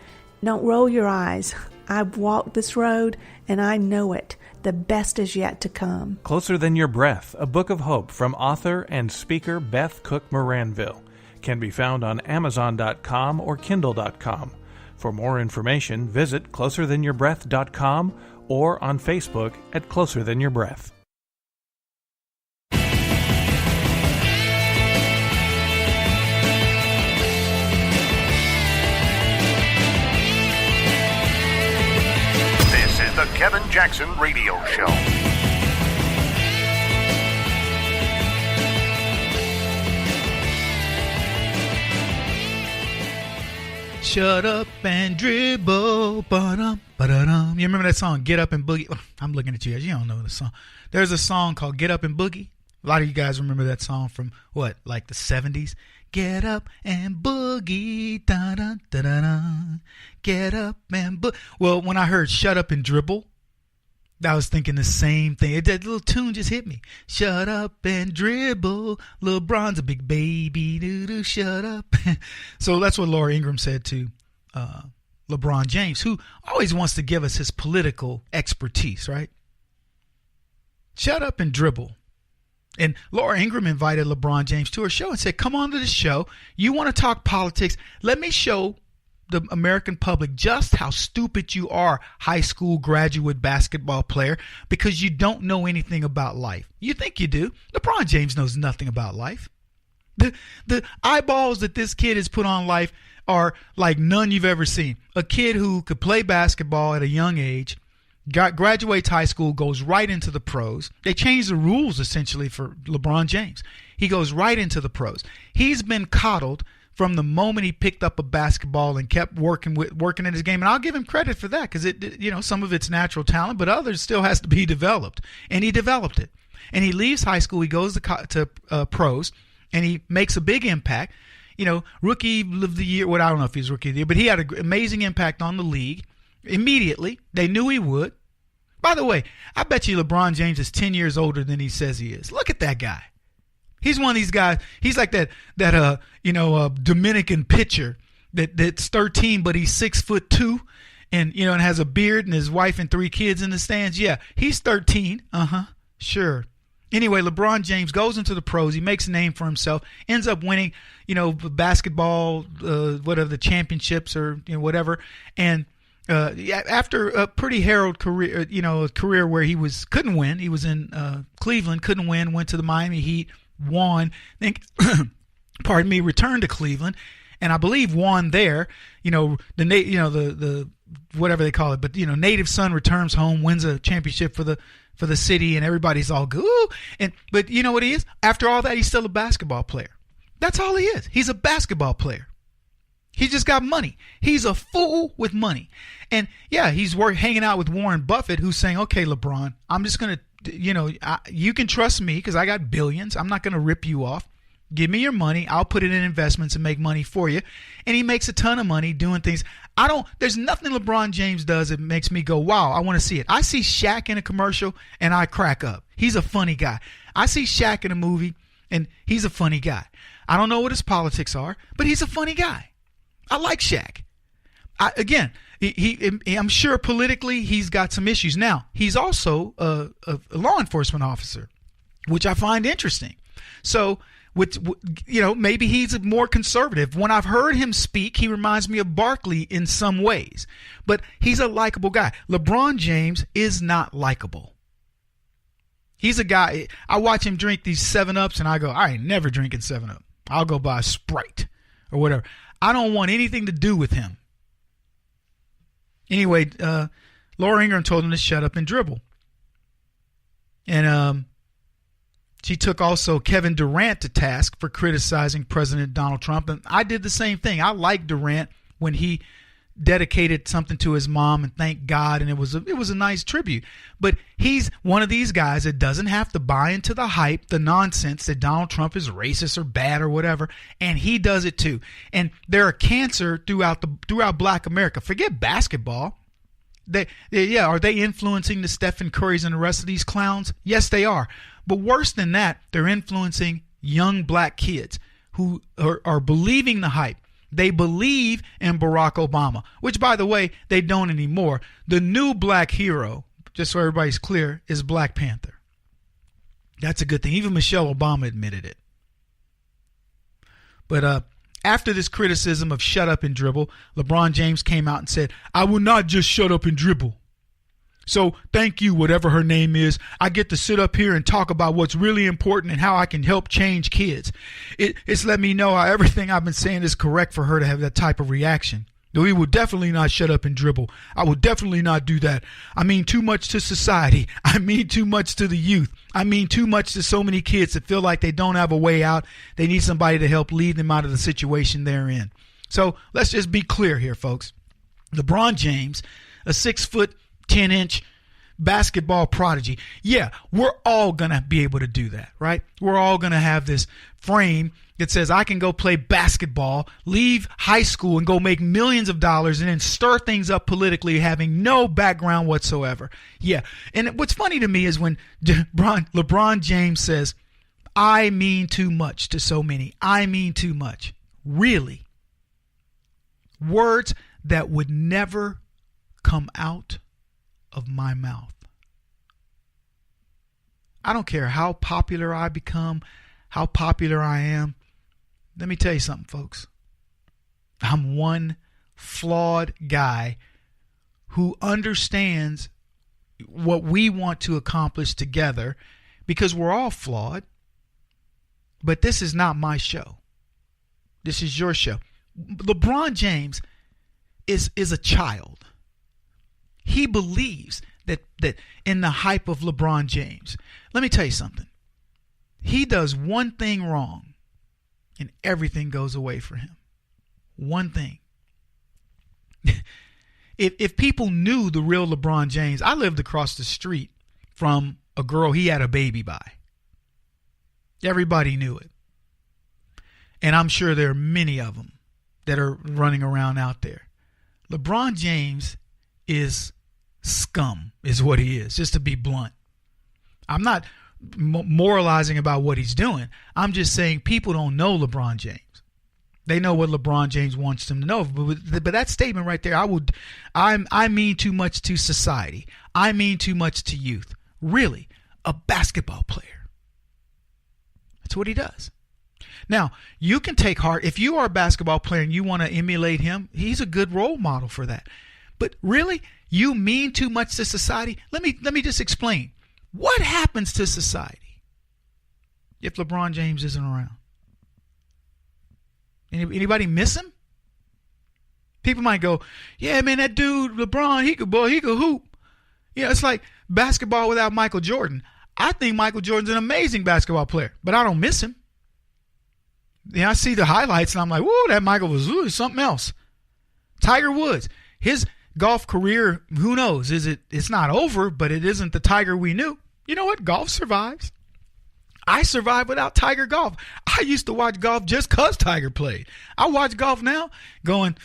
Don't roll your eyes. I've walked this road and I know it. The best is yet to come. Closer Than Your Breath, a book of hope from author and speaker Beth Cook Moranville, can be found on Amazon.com or Kindle.com. For more information, visit closerthanyourBreath.com or on Facebook at Closer Than Your Breath. This is the Kevin Jackson Radio Show. Shut up and dribble. Ba-dum, ba-da-dum. You remember that song, Get Up and Boogie? Oh, I'm looking at you guys. You don't know the song. There's a song called Get Up and Boogie. A lot of you guys remember that song from, what, like the 70s? Get up and boogie. Da-da-da-da-da. Get up and boogie. Well, when I heard Shut Up and Dribble, I was thinking the same thing. That little tune just hit me. Shut up and dribble. LeBron's a big baby. Doo-doo, shut up. So that's what Laura Ingraham said to LeBron James, who always wants to give us his political expertise, right? Shut up and dribble. And Laura Ingraham invited LeBron James to her show and said, come on to the show. You want to talk politics? Let me show the American public just how stupid you are, high school graduate basketball player, because you don't know anything about life. You think you do. LeBron James knows nothing about life. The eyeballs that this kid has put on life are like none you've ever seen. A kid who could play basketball at a young age, graduates high school, goes right into the pros. They changed the rules essentially for LeBron James. He goes right into the pros. He's been coddled from the moment he picked up a basketball and kept working in his game. And I'll give him credit for that, because some of it's natural talent, but others still has to be developed. And he developed it. And he leaves high school, he goes to pros, and he makes a big impact. Rookie of the year, I don't know if he's rookie of the year, but he had an amazing impact on the league immediately. They knew he would. By the way, I bet you LeBron James is 10 years older than he says he is. Look at that guy. He's one of these guys. He's like that Dominican pitcher that's 13, but he's 6'2", and and has a beard and his wife and 3 kids in the stands. Yeah, he's 13. Sure. Anyway, LeBron James goes into the pros. He makes a name for himself. Ends up winning, basketball, whatever the championships or whatever. And after a pretty heralded career, a career where he couldn't win. He was in Cleveland, couldn't win. Went to the Miami Heat. Won, returned to Cleveland, and I believe won there. The whatever they call it, but native son returns home, wins a championship for the city, and everybody's all good. But you know what he is? After all that, he's still a basketball player. That's all he is. He's a basketball player. He just got money. He's a fool with money, and yeah, he's hanging out with Warren Buffett, who's saying, "Okay, LeBron, I'm just gonna." You can trust me because I got billions. I'm not going to rip you off. Give me your money. I'll put it in investments and make money for you. And he makes a ton of money doing things. There's nothing LeBron James does that makes me go, wow, I want to see it. I see Shaq in a commercial and I crack up. He's a funny guy. I see Shaq in a movie and he's a funny guy. I don't know what his politics are, but he's a funny guy. I like Shaq. I'm sure politically he's got some issues. Now, he's also a law enforcement officer, which I find interesting. So, maybe he's more conservative. When I've heard him speak, he reminds me of Barkley in some ways. But he's a likable guy. LeBron James is not likable. He's a guy, I watch him drink these 7-Ups and I go, I ain't never drinking 7-Up. I'll go buy a Sprite or whatever. I don't want anything to do with him. Anyway, Laura Ingraham told him to shut up and dribble. And she took also Kevin Durant to task for criticizing President Donald Trump. And I did the same thing. I liked Durant when he dedicated something to his mom and thanked God, and it was a nice tribute. But he's one of these guys that doesn't have to buy into the hype, the nonsense that Donald Trump is racist or bad or whatever, and he does it too. And they're a cancer throughout Black America. Forget basketball. Are they influencing the Stephen Currys and the rest of these clowns? Yes, they are. But worse than that, they're influencing young black kids who are believing the hype. They believe in Barack Obama, which, by the way, they don't anymore. The new black hero, just so everybody's clear, is Black Panther. That's a good thing. Even Michelle Obama admitted it. But after this criticism of shut up and dribble, LeBron James came out and said, I will not just shut up and dribble. So thank you, whatever her name is. I get to sit up here and talk about what's really important and how I can help change kids. It's let me know how everything I've been saying is correct for her to have that type of reaction. We will definitely not shut up and dribble. I will definitely not do that. I mean too much to society. I mean too much to the youth. I mean too much to so many kids that feel like they don't have a way out. They need somebody to help lead them out of the situation they're in. So let's just be clear here, folks. LeBron James, a 6'10" basketball prodigy. Yeah, we're all going to be able to do that, right? We're all going to have this frame that says I can go play basketball, leave high school and go make millions of dollars and then stir things up politically having no background whatsoever. Yeah. And what's funny to me is when LeBron James says, I mean too much to so many. I mean too much. Really? Words that would never come out of my mouth. I don't care how popular I become, how popular I am. Let me tell you something, folks. I'm one flawed guy who understands what we want to accomplish together because we're all flawed. But this is not my show. This is your show. LeBron James is a child. He believes that in the hype of LeBron James. Let me tell you something. He does one thing wrong and everything goes away for him. One thing. If people knew the real LeBron James, I lived across the street from a girl he had a baby by. Everybody knew it. And I'm sure there are many of them that are running around out there. LeBron James is scum, is what he is, just to be blunt. I'm not moralizing about what he's doing. I'm just saying people don't know LeBron James. They know what LeBron James wants them to know. But that statement right there, I mean too much to society. I mean too much to youth. Really, a basketball player. That's what he does. Now, you can take heart. If you are a basketball player and you want to emulate him, he's a good role model for that. But really, you mean too much to society? Let me just explain. What happens to society if LeBron James isn't around? Anybody miss him? People might go, yeah, man, that dude, LeBron, he could hoop. Yeah, it's like basketball without Michael Jordan. I think Michael Jordan's an amazing basketball player, but I don't miss him. Yeah, I see the highlights and I'm like, whoa, that Michael was something else. Tiger Woods, his golf career, who knows? It's not over, but it isn't the Tiger we knew. You know what? Golf survives. I survived without Tiger golf. I used to watch golf just because Tiger played. I watch golf now going,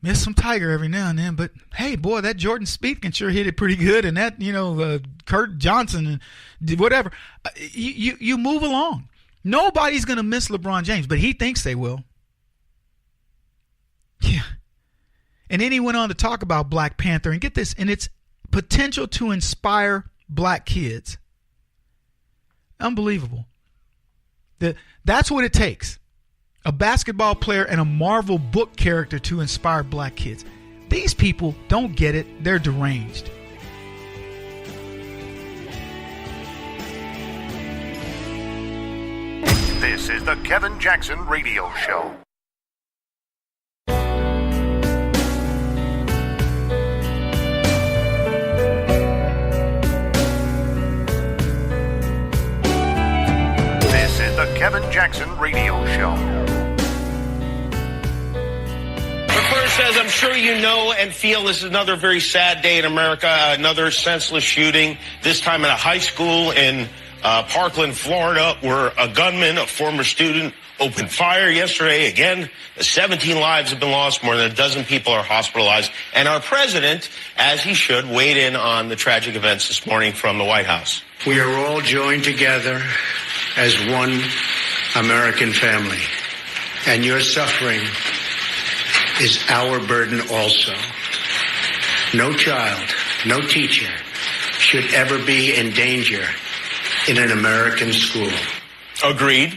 miss some Tiger every now and then, but hey, boy, that Jordan Spieth can sure hit it pretty good, and that, Kurt Johnson and whatever. You move along. Nobody's going to miss LeBron James, but he thinks they will. Yeah. And then he went on to talk about Black Panther, and get this, and its potential to inspire black kids. Unbelievable. That's what it takes. A basketball player and a Marvel book character to inspire black kids. These people don't get it. They're deranged. This is the Kevin Jackson Radio Show. This is the Kevin Jackson Radio Show. First, as I'm sure you know and feel, this is another very sad day in America. Another senseless shooting, this time at a high school in Parkland, Florida, where a gunman, a former student, opened fire yesterday. Again, 17 lives have been lost. More than a dozen people are hospitalized. And our president, as he should, weighed in on the tragic events this morning from the White House. We are all joined together as one American family. And your suffering is our burden also. No child, no teacher should ever be in danger in an American school. Agreed.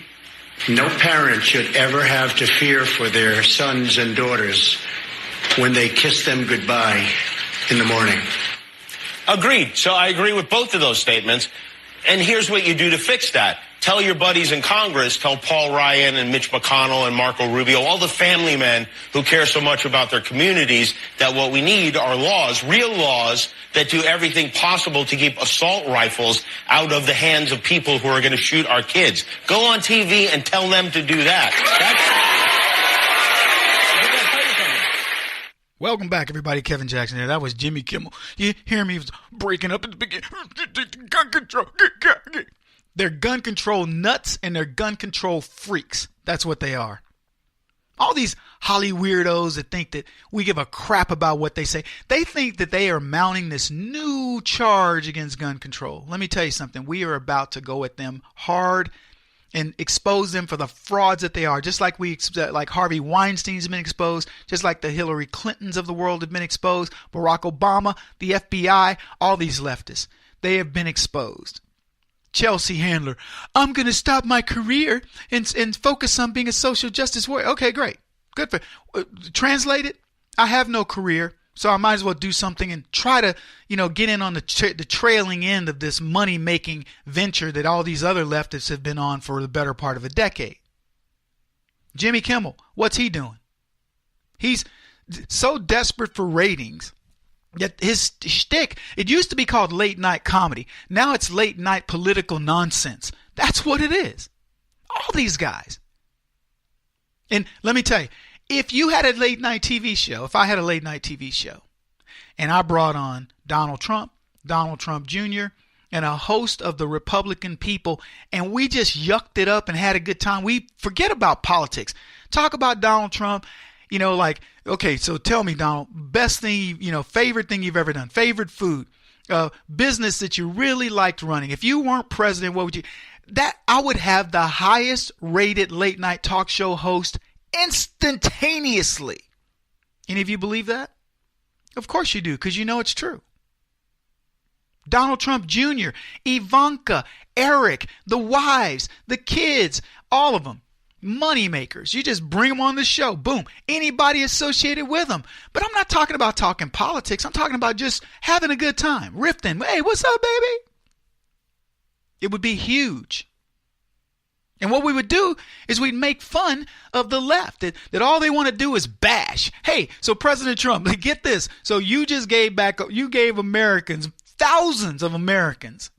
No parent should ever have to fear for their sons and daughters when they kiss them goodbye in the morning. Agreed. So I agree with both of those statements. And here's what you do to fix that. Tell your buddies in Congress, tell Paul Ryan and Mitch McConnell and Marco Rubio, all the family men who care so much about their communities, that what we need are laws, real laws, that do everything possible to keep assault rifles out of the hands of people who are going to shoot our kids. Go on TV and tell them to do that. Welcome back, everybody. Kevin Jackson here. That was Jimmy Kimmel. You hear me? He was breaking up at the beginning. Gun control. They're gun control nuts and they're gun control freaks. That's what they are. All these Holly weirdos that think that we give a crap about what they say. They think that they are mounting this new charge against gun control. Let me tell you something. We are about to go at them hard and expose them for the frauds that they are. Just like like Harvey Weinstein's been exposed, just like the Hillary Clintons of the world have been exposed, Barack Obama, the FBI, all these leftists. They have been exposed. Chelsea Handler, I'm going to stop my career and focus on being a social justice warrior. Okay, great. Good for translate it. I have no career, so I might as well do something and try to, get in on the trailing end of this money-making venture that all these other leftists have been on for the better part of a decade. Jimmy Kimmel, what's he doing? He's so desperate for ratings. Yet his shtick, it used to be called late night comedy. Now it's late night political nonsense. That's what it is. All these guys. And let me tell you, if you had a late night TV show, if I had a late night TV show, and I brought on Donald Trump Jr., and a host of the Republican people, and we just yucked it up and had a good time, we forget about politics. Talk about Donald Trump. Okay, so tell me, Donald, best thing, favorite thing you've ever done, favorite food, business that you really liked running. If you weren't president, what would you, I would have the highest rated late night talk show host instantaneously. Any of you believe that? Of course you do, because you know it's true. Donald Trump Jr., Ivanka, Eric, the wives, the kids, all of them. Money makers. You just bring them on the show. Boom. Anybody associated with them. But I'm not talking about talking politics. I'm talking about just having a good time. Riffing. Hey, what's up, baby? It would be huge. And what we would do is we'd make fun of the left. That all they want to do is bash. Hey, so President Trump, get this. So you just gave Americans, thousands of Americans,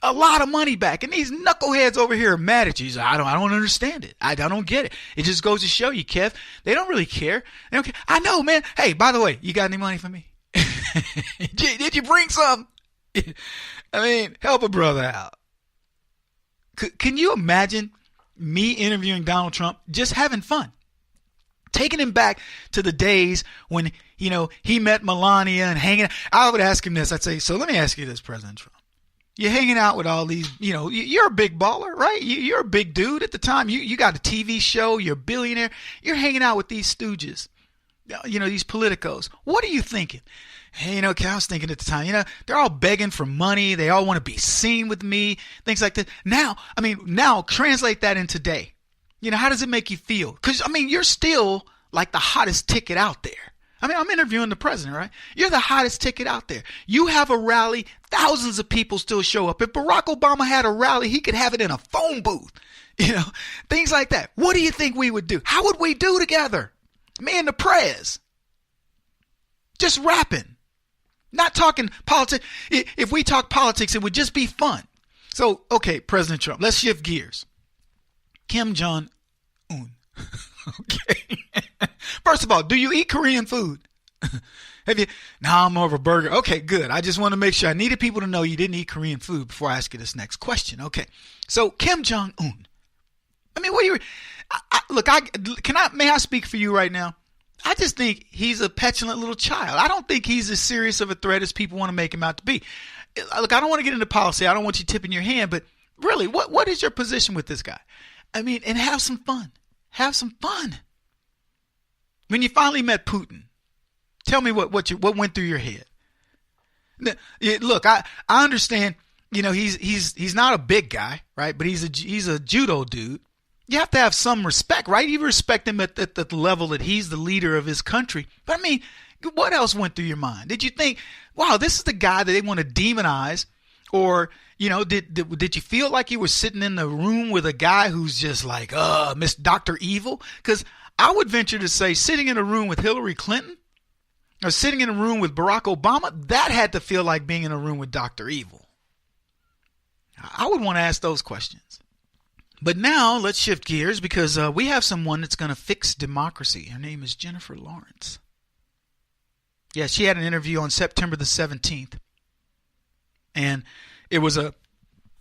a lot of money back, and these knuckleheads over here are mad at you. I don't understand it. I don't get it. It just goes to show you, Kev, they don't really care. They don't care. I know, man. Hey, by the way, you got any money for me? Did you bring some? I mean, help a brother out. Can you imagine me interviewing Donald Trump, just having fun, taking him back to the days when he met Melania and hanging out? I would ask him this. I'd say, so let me ask you this, President Trump. You're hanging out with all these, you're a big baller, right? You're a big dude at the time. You got a TV show. You're a billionaire. You're hanging out with these stooges. these politicos. What are you thinking? Hey, I was thinking at the time, they're all begging for money. They all want to be seen with me, things like that. Now translate that in today. How does it make you feel? Because, you're still like the hottest ticket out there. I'm interviewing the president, right? You're the hottest ticket out there. You have a rally, thousands of people still show up. If Barack Obama had a rally, he could have it in a phone booth, things like that. What do you think we would do? How would we do together? Me and the prez. Just rapping. Not talking politics. If we talk politics, it would just be fun. So, okay, President Trump, let's shift gears. Kim Jong-un. Okay. First of all, do you eat Korean food? Have you? No, I'm more of a burger. Okay, good. I just want to make sure. I needed people to know you didn't eat Korean food before I ask you this next question. Okay. So, Kim Jong-un. What are you? Look, may I speak for you right now? I just think he's a petulant little child. I don't think he's as serious of a threat as people want to make him out to be. Look, I don't want to get into policy. I don't want you tipping your hand, but really, what is your position with this guy? And have some fun. Have some fun. When you finally met Putin, tell me what went through your head. Look, I understand. He's not a big guy, right? But he's a judo dude. You have to have some respect, right? You respect him at the level that he's the leader of his country. But what else went through your mind? Did you think, wow, this is the guy that they want to demonize? Or, did you feel like you were sitting in the room with a guy who's just like, Miss Dr. Evil? Because I would venture to say sitting in a room with Hillary Clinton or sitting in a room with Barack Obama, that had to feel like being in a room with Dr. Evil. I would want to ask those questions. But now let's shift gears because we have someone that's going to fix democracy. Her name is Jennifer Lawrence. Yeah, she had an interview on September the 17th. And it was a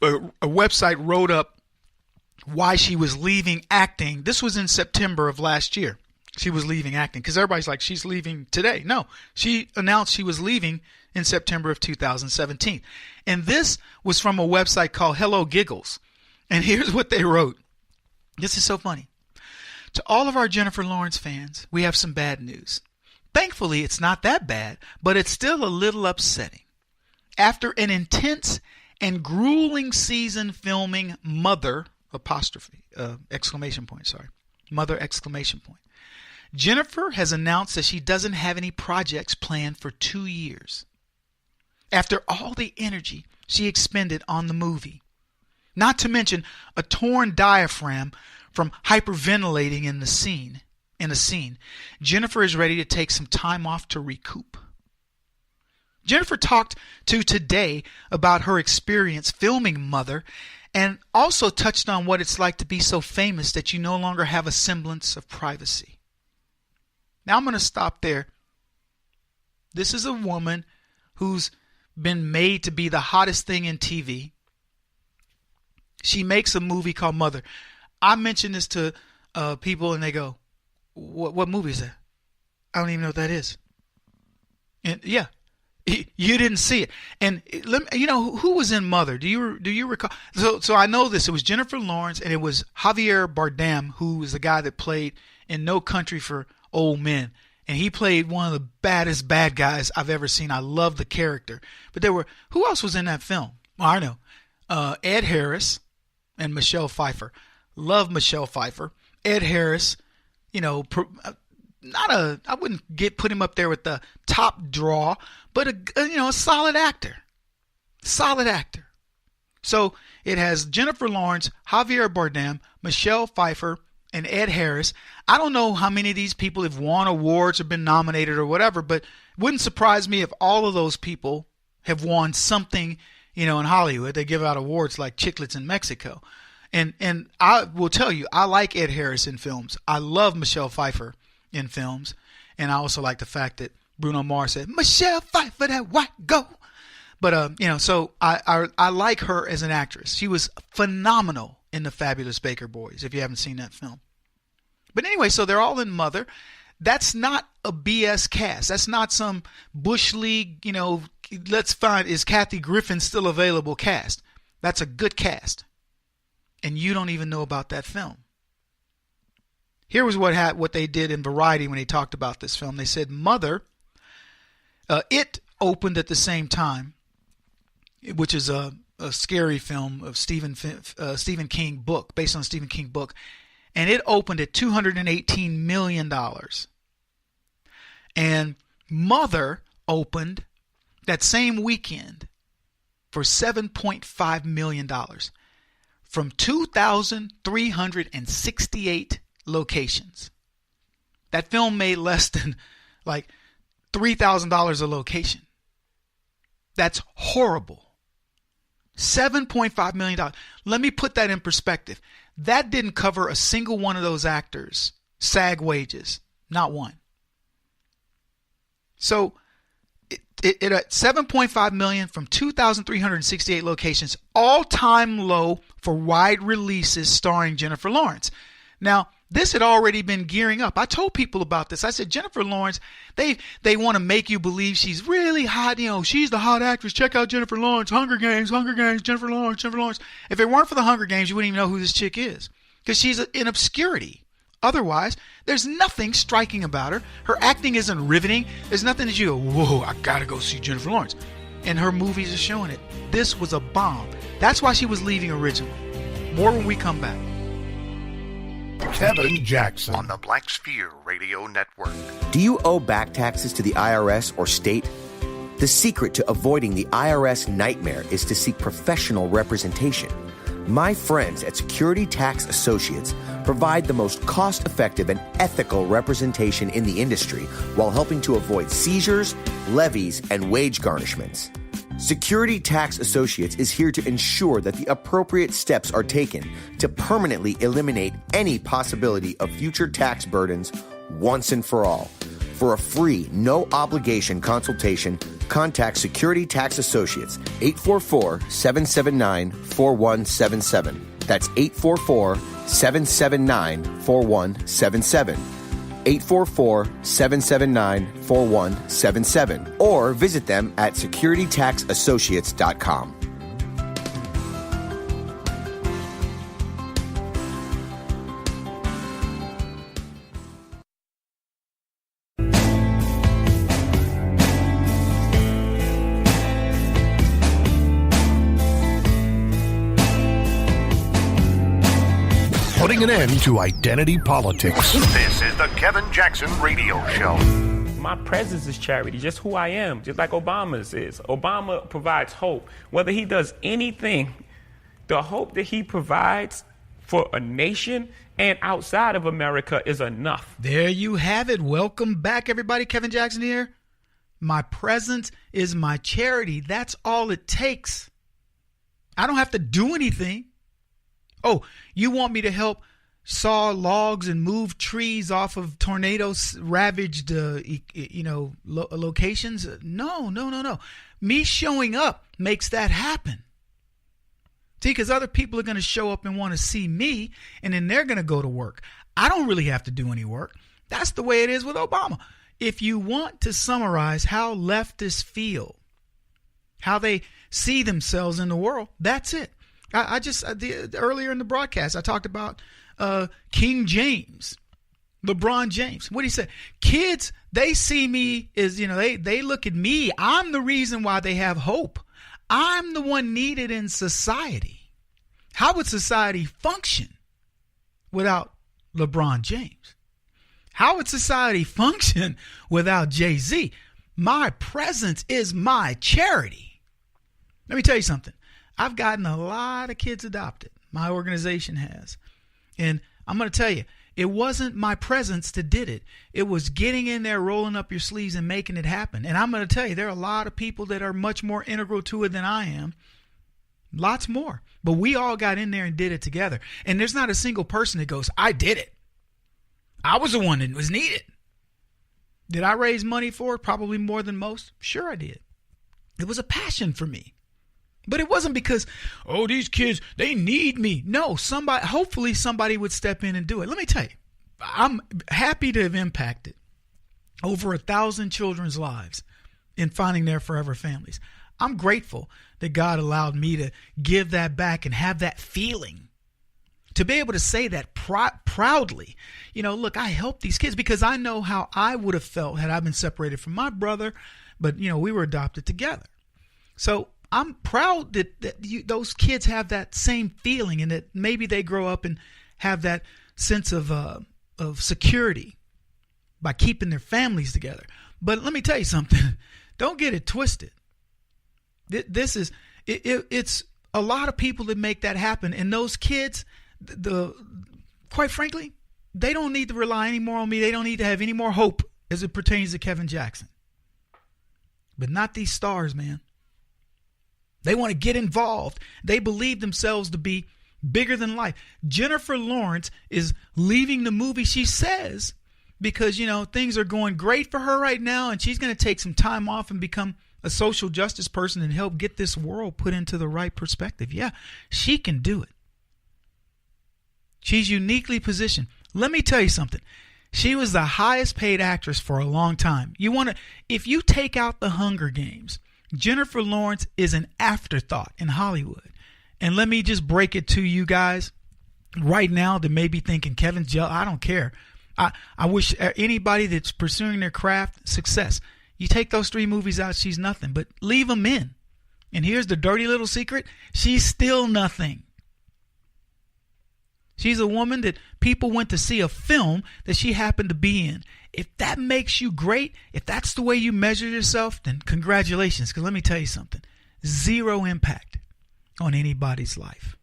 website wrote up why she was leaving acting. This was in September of last year. She was leaving acting because everybody's like, she's leaving today. No, she announced she was leaving in September of 2017. And this was from a website called Hello Giggles. And here's what they wrote. This is so funny. To all of our Jennifer Lawrence fans, we have some bad news. Thankfully, it's not that bad, but it's still a little upsetting. After an intense and grueling season filming Mother, Jennifer has announced that she doesn't have any projects planned for 2 years. After all the energy she expended on the movie, not to mention a torn diaphragm from hyperventilating in a scene, Jennifer is ready to take some time off to recoup. Jennifer talked to Today about her experience filming Mother and also touched on what it's like to be so famous that you no longer have a semblance of privacy. Now I'm going to stop there. This is a woman who's been made to be the hottest thing in TV. She makes a movie called Mother. I mention this to people and they go, what movie is that? I don't even know what that is. And yeah, you didn't see it. And who was in Mother? Do you recall? So I know this. It was Jennifer Lawrence and it was Javier Bardem, who was the guy that played in No Country for Old Men. And he played one of the baddest bad guys I've ever seen. I love the character. But who else was in that film? Well, I know. Ed Harris and Michelle Pfeiffer. Love Michelle Pfeiffer. Ed Harris, I wouldn't put him up there with the top draw, but a solid actor. Solid actor. So it has Jennifer Lawrence, Javier Bardem, Michelle Pfeiffer, and Ed Harris. I don't know how many of these people have won awards or been nominated or whatever, but it wouldn't surprise me if all of those people have won something, in Hollywood. They give out awards like Chiclets in Mexico. And I will tell you, I like Ed Harris in films. I love Michelle Pfeiffer in films. And I also like the fact that Bruno Mars said, Michelle Pfeiffer, that white go. But, so I like her as an actress. She was phenomenal in The Fabulous Baker Boys, if you haven't seen that film. But anyway, so they're all in Mother. That's not a BS cast. That's not some Bush League, let's find, is Kathy Griffin still available cast. That's a good cast. And you don't even know about that film. Here was what they did in Variety when they talked about this film. They said, Mother, it opened at the same time, which is a scary film of Stephen King book, based on a Stephen King book, and it opened at $218 million. And Mother opened that same weekend for $7.5 million from 2,368 locations. That film made less than like $3,000 a location. That's horrible. $7.5 million. Let me put that in perspective. That didn't cover a single one of those actors' SAG wages. Not one. So it at $7.5 million from 2,368 locations, all-time low for wide releases starring Jennifer Lawrence. Now, this had already been gearing up. I told people about this. I said, Jennifer Lawrence, they want to make you believe she's really hot. You know, she's the hot actress. Check out Jennifer Lawrence. Hunger Games, Jennifer Lawrence, Jennifer Lawrence. If it weren't for the Hunger Games, you wouldn't even know who this chick is because she's in obscurity. Otherwise, there's nothing striking about her. Her acting isn't riveting. There's nothing that you go, whoa, I got to go see Jennifer Lawrence. And her movies are showing it. This was a bomb. That's why she was leaving originally. More when we come back. Kevin Jackson on the Black Sphere Radio Network. Do you owe back taxes to the IRS or state? The secret to avoiding the IRS nightmare is to seek professional representation. My friends at Security Tax Associates provide the most cost-effective and ethical representation in the industry while helping to avoid seizures, levies, and wage garnishments. Security Tax Associates is here to ensure that the appropriate steps are taken to permanently eliminate any possibility of future tax burdens once and for all. For a free, no-obligation consultation, contact Security Tax Associates, 844-779-4177. That's 844-779-4177. 844-779-4177. Or visit them at securitytaxassociates.com. Putting an end to identity politics. This is the Kevin Jackson Radio Show. My presence is charity, just who I am, just like Obama's is. Obama provides hope. Whether he does anything, the hope that he provides for a nation and outside of America is enough. There you have it. Welcome back, everybody. Kevin Jackson here. My presence is my charity. That's all it takes. I don't have to do anything. Oh, you want me to help saw logs and move trees off of tornadoes ravaged, locations? No. Me showing up makes that happen. See, because other people are going to show up and want to see me, and then they're going to go to work. I don't really have to do any work. That's the way it is with Obama. If you want to summarize how leftists feel, how they see themselves in the world, that's it. Earlier in the broadcast, I talked about King James, LeBron James. What did he say? Kids, they see me as, they look at me. I'm the reason why they have hope. I'm the one needed in society. How would society function without LeBron James? How would society function without Jay-Z? My presence is my charity. Let me tell you something. I've gotten a lot of kids adopted. My organization has. And I'm going to tell you, it wasn't my presence that did it. It was getting in there, rolling up your sleeves and making it happen. And I'm going to tell you, there are a lot of people that are much more integral to it than I am. Lots more. But we all got in there and did it together. And there's not a single person that goes, I did it. I was the one that was needed. Did I raise money for it? Probably more than most. Sure I did. It was a passion for me. But it wasn't because, these kids, they need me. No, hopefully somebody would step in and do it. Let me tell you, I'm happy to have impacted over 1,000 children's lives in finding their forever families. I'm grateful that God allowed me to give that back and have that feeling to be able to say that proudly, look, I helped these kids because I know how I would have felt had I been separated from my brother, but we were adopted together. So I'm proud that those kids have that same feeling, and that maybe they grow up and have that sense of security by keeping their families together. But let me tell you something. Don't get it twisted. It's a lot of people that make that happen. And those kids, quite frankly, they don't need to rely anymore on me. They don't need to have any more hope as it pertains to Kevin Jackson. But not these stars, man. They want to get involved. They believe themselves to be bigger than life. Jennifer Lawrence is leaving the movie, she says, because, things are going great for her right now, and she's going to take some time off and become a social justice person and help get this world put into the right perspective. Yeah, she can do it. She's uniquely positioned. Let me tell you something. She was the highest paid actress for a long time. If you take out the Hunger Games, Jennifer Lawrence is an afterthought in Hollywood. And let me just break it to you guys right now that may be thinking, Kevin, I don't care. I wish anybody that's pursuing their craft success. You take those 3 movies out, she's nothing, but leave them in. And here's the dirty little secret. She's still nothing. She's a woman that people went to see a film that she happened to be in. If that makes you great, if that's the way you measure yourself, then congratulations. Because let me tell you something. 0 impact on anybody's life.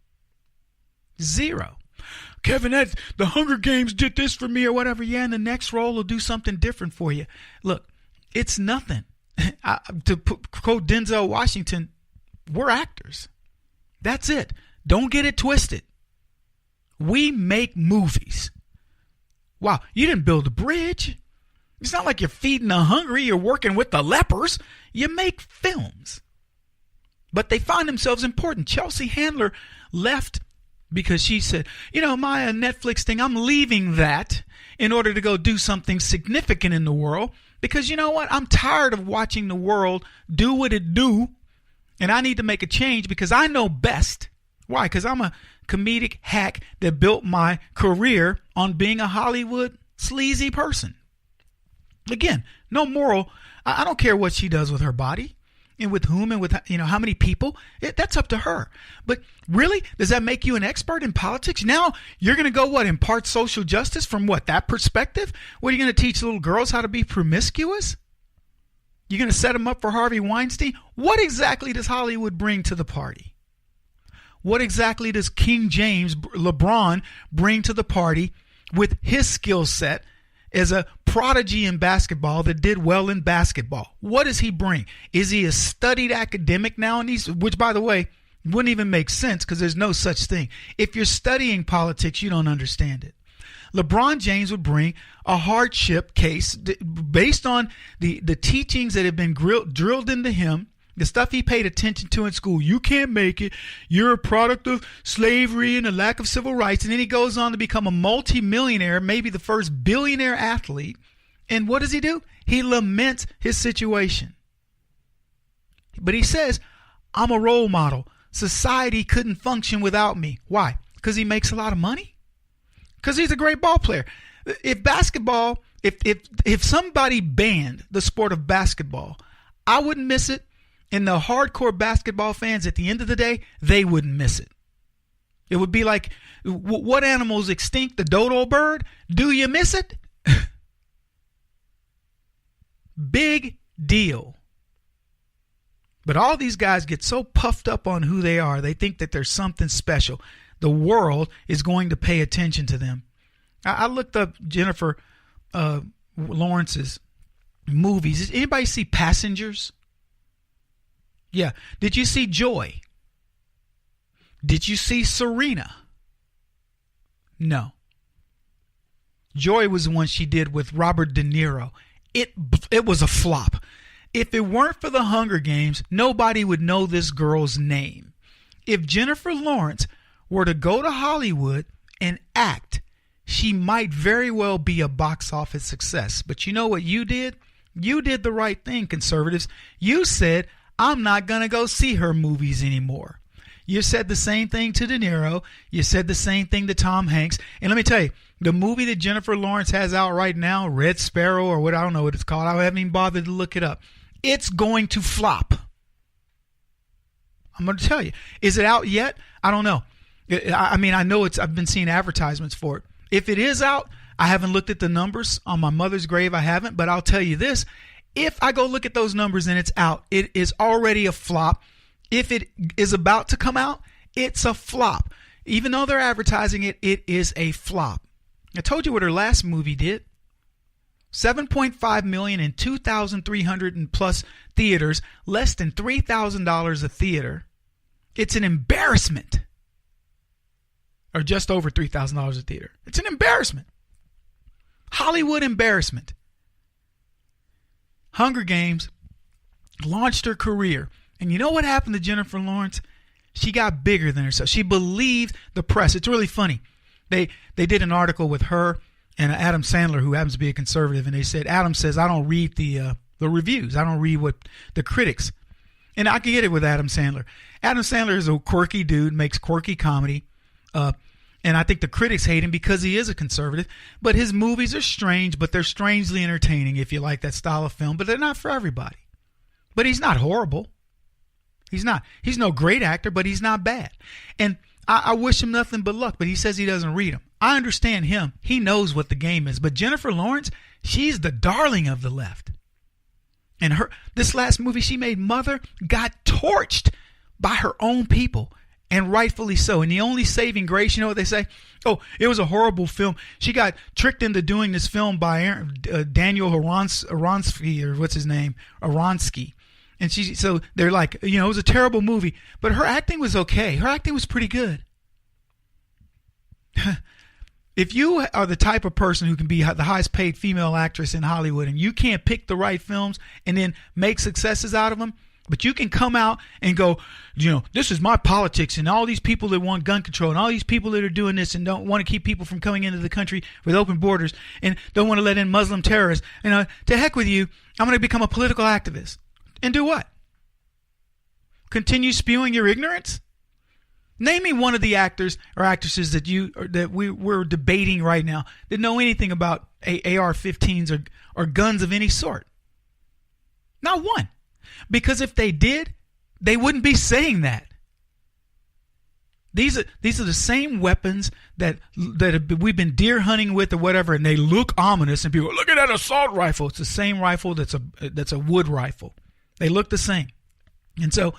0. Kevin, the Hunger Games did this for me or whatever. Yeah, and the next role will do something different for you. Look, it's nothing. To quote Denzel Washington, we're actors. That's it. Don't get it twisted. We make movies. Wow, you didn't build a bridge. It's not like you're feeding the hungry. You're working with the lepers. You make films. But they find themselves important. Chelsea Handler left because she said, my Netflix thing, I'm leaving that in order to go do something significant in the world. Because you know what? I'm tired of watching the world do what it do. And I need to make a change because I know best. Why? Because I'm a comedic hack that built my career on being a Hollywood sleazy person. Again, no moral. I don't care what she does with her body and with whom and with how many people. That's up to her. But really, does that make you an expert in politics? Now you're going to go impart social justice from that perspective? What, are you going to teach little girls how to be promiscuous? You're going to set them up for Harvey Weinstein? What exactly does Hollywood bring to the party? What exactly does King James, LeBron, bring to the party with his skill set as a prodigy in basketball that did well in basketball? What does he bring? Is he a studied academic now? Which, by the way, wouldn't even make sense because there's no such thing. If you're studying politics, you don't understand it. LeBron James would bring a hardship case based on the teachings that have been drilled into him. The stuff he paid attention to in school. You can't make it. You're a product of slavery and a lack of civil rights. And then he goes on to become a multimillionaire, maybe the first billionaire athlete. And what does he do? He laments his situation. But he says, I'm a role model. Society couldn't function without me. Why? Because he makes a lot of money? Because he's a great ball player. If basketball, if somebody banned the sport of basketball, I wouldn't miss it. And the hardcore basketball fans, at the end of the day, they wouldn't miss it. It would be like, what animal's extinct? The dodo bird? Do you miss it? Big deal. But all these guys get so puffed up on who they are, they think that there's something special. The world is going to pay attention to them. I looked up Jennifer Lawrence's movies. Did anybody see Passengers? Yeah. Did you see Joy? Did you see Serena? No. Joy was the one she did with Robert De Niro. It was a flop. If it weren't for the Hunger Games, nobody would know this girl's name. If Jennifer Lawrence were to go to Hollywood and act, she might very well be a box office success. But you know what you did? You did the right thing, conservatives. You said, I'm not going to go see her movies anymore. You said the same thing to De Niro. You said the same thing to Tom Hanks. And let me tell you, the movie that Jennifer Lawrence has out right now, Red Sparrow or what, I don't know what it's called. I haven't even bothered to look it up. It's going to flop. I'm going to tell you. Is it out yet? I don't know. I mean, I know I've been seeing advertisements for it. If it is out, I haven't looked at the numbers. On my mother's grave, I haven't. But I'll tell you this. If I go look at those numbers and it's out, it is already a flop. If it is about to come out, it's a flop. Even though they're advertising it, it is a flop. I told you what her last movie did. $7.5 million in 2,300 and plus theaters, less than $3,000 a theater. It's an embarrassment. Or just over $3,000 a theater. It's an embarrassment. Hollywood embarrassment. Hunger Games launched her career. And you know what happened to Jennifer Lawrence? She got bigger than herself. She believed the press. It's really funny. They did an article with her and Adam Sandler, who happens to be a conservative, and they said, Adam says, I don't read the reviews. I don't read what the critics. And I can get it with Adam Sandler. Adam Sandler is a quirky dude, makes quirky comedy. And I think the critics hate him because he is a conservative. But his movies are strange, but they're strangely entertaining if you like that style of film. But they're not for everybody. But he's not horrible. He's not. He's no great actor, but he's not bad. And I wish him nothing but luck, but he says he doesn't read them. I understand him. He knows what the game is. But Jennifer Lawrence, she's the darling of the left. And this last movie she made, Mother, got torched by her own people, and rightfully so. And the only saving grace, you know what they say? Oh, it was a horrible film. She got tricked into doing this film by Daniel Aronsky, or what's his name? Aronsky. And so they're like, it was a terrible movie, but her acting was okay. Her acting was pretty good. If you are the type of person who can be the highest paid female actress in Hollywood and you can't pick the right films and then make successes out of them, but you can come out and go, this is my politics and all these people that want gun control and all these people that are doing this and don't want to keep people from coming into the country with open borders and don't want to let in Muslim terrorists. To heck with you, I'm going to become a political activist. And do what? Continue spewing your ignorance? Name me one of the actors or actresses that we're debating right now that know anything about AR-15s or guns of any sort. Not one. Because if they did, they wouldn't be saying that. These are the same weapons that we've been deer hunting with or whatever, and they look ominous, and people look at that assault rifle. It's the same rifle that's a wood rifle. They look the same. And so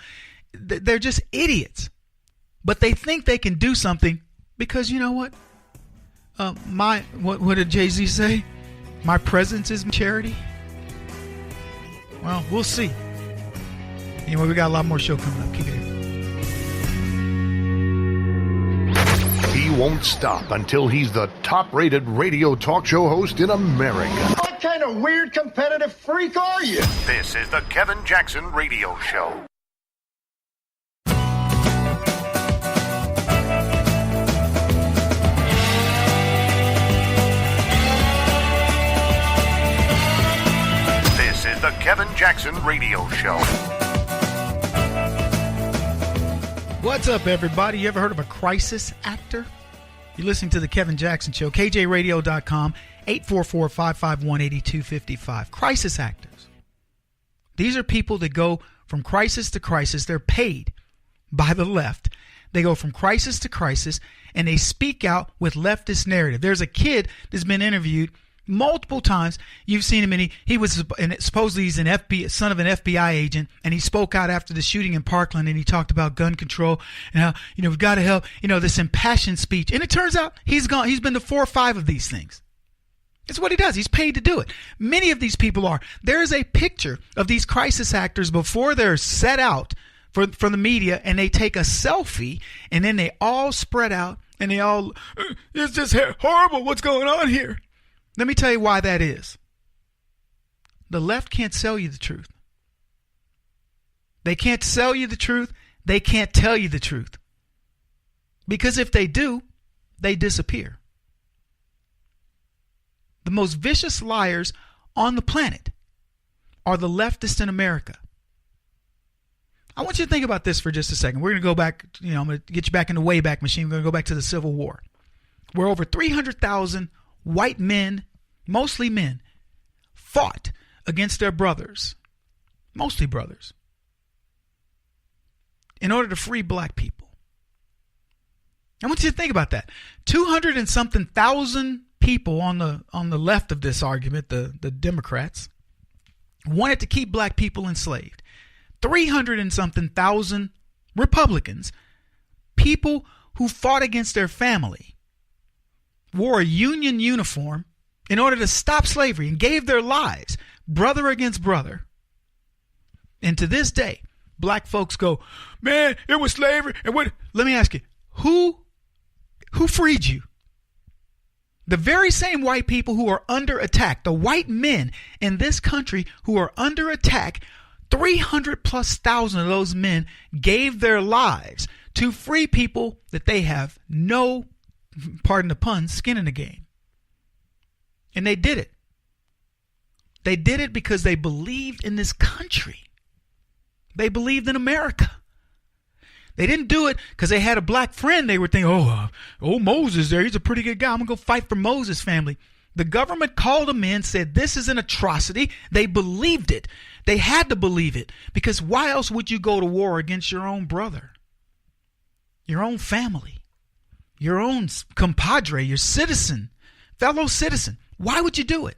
they're just idiots. But they think they can do something because you know what? What did Jay-Z say? My presence is charity. Well, we'll see. Anyway, we got a lot more show coming up. Keep it here. He won't stop until he's the top-rated radio talk show host in America. What kind of weird competitive freak are you? This is the Kevin Jackson Radio Show. This is the Kevin Jackson Radio Show. What's up, everybody? You ever heard of a crisis actor? You're listening to the Kevin Jackson Show, KJRadio.com, 844-551-8255. Crisis actors. These are people that go from crisis to crisis. They're paid by the left. They go from crisis to crisis, and they speak out with leftist narrative. There's a kid that's been interviewed multiple times. You've seen him, and he was, and supposedly he's son of an FBI agent, and he spoke out after the shooting in Parkland, and he talked about gun control and how we've got to help. This impassioned speech, and it turns out he's been to 4 or 5 of these things. It's what he does. He's paid to do it. Many of these people are. There is a picture of these crisis actors before they're set out for the media, and they take a selfie, and then they all spread out, and they all, it's just horrible. What's going on here? Let me tell you why that is. The left can't sell you the truth. They can't sell you the truth. They can't tell you the truth. Because if they do, they disappear. The most vicious liars on the planet are the leftists in America. I want you to think about this for just a second. We're going to go back, I'm going to get you back in the Wayback Machine. We're going to go back to the Civil War, where over 300,000 white men, mostly men, fought against their brothers, mostly brothers, in order to free black people. I want you to think about that. 200 and something thousand people on the left of this argument, the Democrats, wanted to keep black people enslaved. 300 and something thousand Republicans, people who fought against their family, wore a Union uniform in order to stop slavery and gave their lives, brother against brother. And to this day, black folks go, man, it was slavery. And what? Let me ask you, who freed you? The very same white people who are under attack, the white men in this country who are under attack, 300,000+ of those men gave their lives to free people that they have no, pardon the pun, skin in the game. And they did it. They did it because they believed in this country. They believed in America. They didn't do it because they had a black friend. They were thinking, oh, Moses there, he's a pretty good guy. I'm going to go fight for Moses' family. The government called them in, said this is an atrocity. They believed it. They had to believe it, because why else would you go to war against your own brother, your own family, your own compadre, your citizen, fellow citizen? Why would you do it?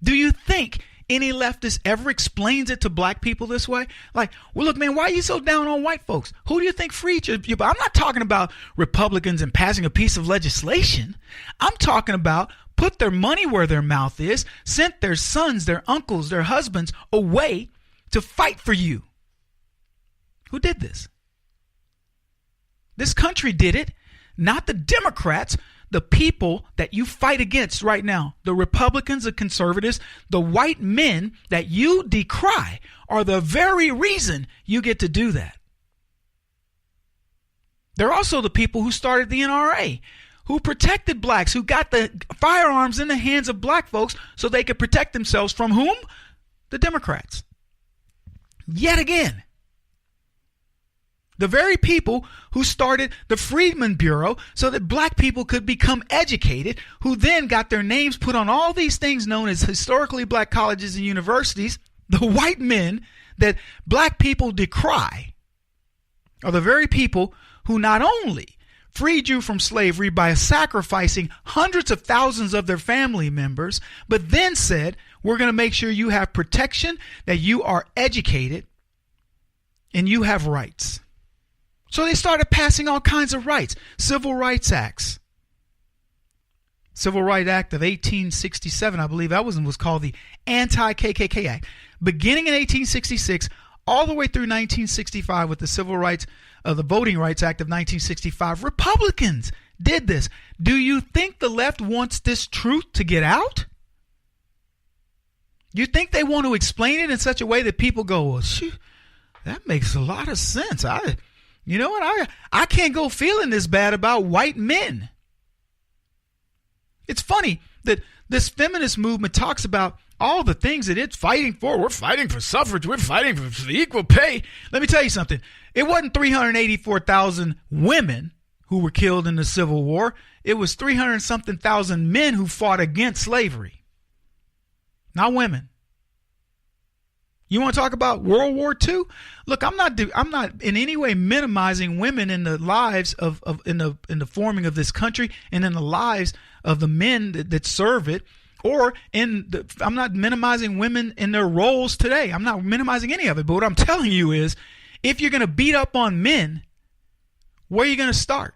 Do you think any leftist ever explains it to black people this way? Like, well, look, man, why are you so down on white folks? Who do you think freed you? I'm not talking about Republicans and passing a piece of legislation. I'm talking about put their money where their mouth is, sent their sons, their uncles, their husbands away to fight for you. Who did this? This country did it, not the Democrats. The people that you fight against right now, the Republicans, the conservatives, the white men that you decry, are the very reason you get to do that. They're also the people who started the NRA, who protected blacks, who got the firearms in the hands of black folks so they could protect themselves from whom? The Democrats. Yet again. The very people who started the Freedmen Bureau so that black people could become educated, who then got their names put on all these things known as historically black colleges and universities, the white men that black people decry, are the very people who not only freed you from slavery by sacrificing hundreds of thousands of their family members, but then said, we're going to make sure you have protection, that you are educated, and you have rights. So they started passing all kinds of rights, civil rights acts. Civil Rights Act of 1867, I believe that was called the Anti-KKK Act. Beginning in 1866, all the way through 1965 with the the Voting Rights Act of 1965, Republicans did this. Do you think the left wants this truth to get out? You think they want to explain it in such a way that people go, well, shoot, that makes a lot of sense. You know what? I can't go feeling this bad about white men. It's funny that this feminist movement talks about all the things that it's fighting for. We're fighting for suffrage. We're fighting for equal pay. Let me tell you something. It wasn't 384,000 women who were killed in the Civil War. It was 300-something thousand men who fought against slavery. Not women. You want to talk about World War II? Look, I'm not in any way minimizing women in the lives in the forming of this country and in the lives of the men that serve it, or I'm not minimizing women in their roles today. I'm not minimizing any of it. But what I'm telling you is, if you're going to beat up on men, where are you going to start?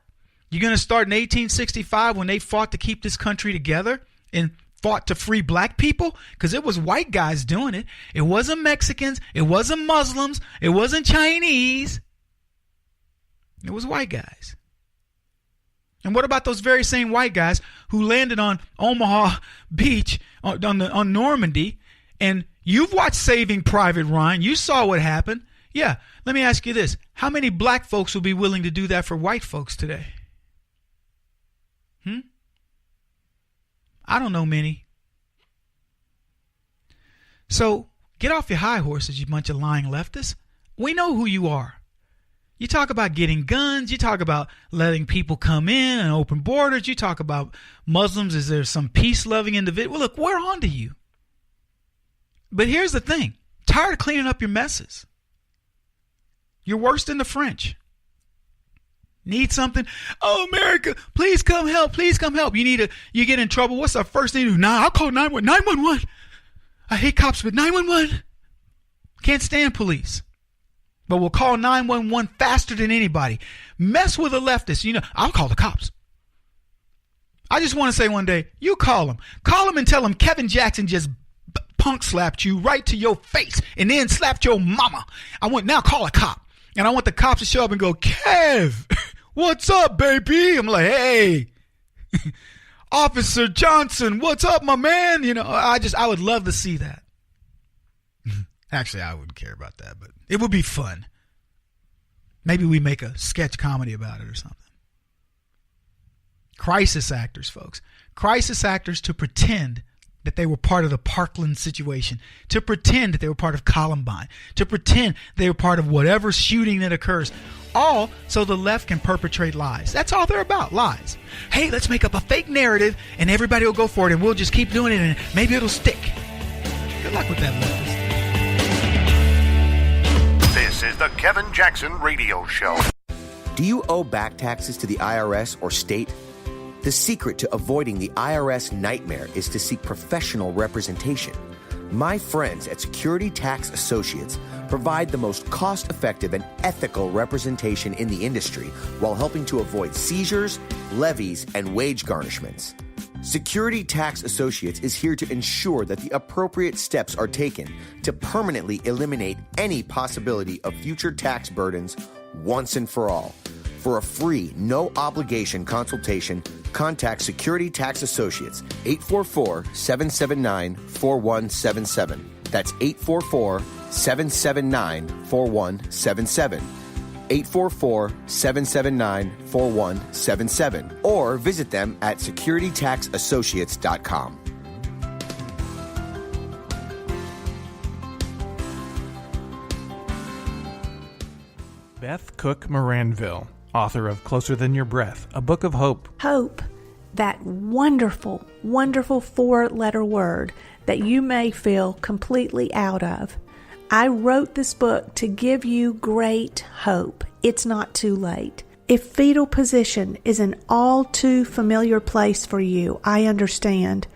You're going to start in 1865 when they fought to keep this country together and fought to free black people, because it was white guys doing it. It wasn't Mexicans. It wasn't Muslims. It wasn't Chinese. It was white guys. And what about those very same white guys who landed on Omaha Beach on Normandy? And you've watched Saving Private Ryan. You saw what happened. Yeah. Let me ask you this. How many black folks will be willing to do that for white folks today? I don't know many. So get off your high horses, you bunch of lying leftists. We know who you are. You talk about getting guns. You talk about letting people come in and open borders. You talk about Muslims. Is there some peace-loving individual? Well, look, we're on to you. But here's the thing. Tired of cleaning up your messes. You're worse than the French. Need something? Oh, America, please come help. Please come help. You get in trouble. What's the first thing you do? I'll call 911. I hate cops, but 911. Can't stand police. But we'll call 911 faster than anybody. Mess with a leftist. I'll call the cops. I just want to say one day, you call them. Call them and tell them Kevin Jackson just punk slapped you right to your face and then slapped your mama. Now call a cop. And I want the cops to show up and go, Kev, what's up, baby? I'm like, hey, Officer Johnson, what's up, my man? I would love to see that. Actually, I wouldn't care about that, but it would be fun. Maybe we make a sketch comedy about it or something. Crisis actors, folks. Crisis actors to pretend that they were part of the Parkland situation, to pretend that they were part of Columbine, to pretend they were part of whatever shooting that occurs, all so the left can perpetrate lies. That's all they're about, lies. Hey, let's make up a fake narrative and everybody will go for it and we'll just keep doing it and maybe it'll stick. Good luck with that, leftist. This is the Kevin Jackson Radio Show. Do you owe back taxes to the IRS or state? The secret to avoiding the IRS nightmare is to seek professional representation. My friends at Security Tax Associates provide the most cost-effective and ethical representation in the industry while helping to avoid seizures, levies, and wage garnishments. Security Tax Associates is here to ensure that the appropriate steps are taken to permanently eliminate any possibility of future tax burdens once and for all. For a free, no-obligation consultation, contact Security Tax Associates, 844-779-4177. That's 844-779-4177. 844-779-4177. Or visit them at securitytaxassociates.com. Beth Cook Moranville, author of Closer Than Your Breath, a book of hope. Hope, that wonderful, wonderful 4-letter word that you may feel completely out of. I wrote this book to give you great hope. It's not too late. If fetal position is an all too familiar place for you, I understand.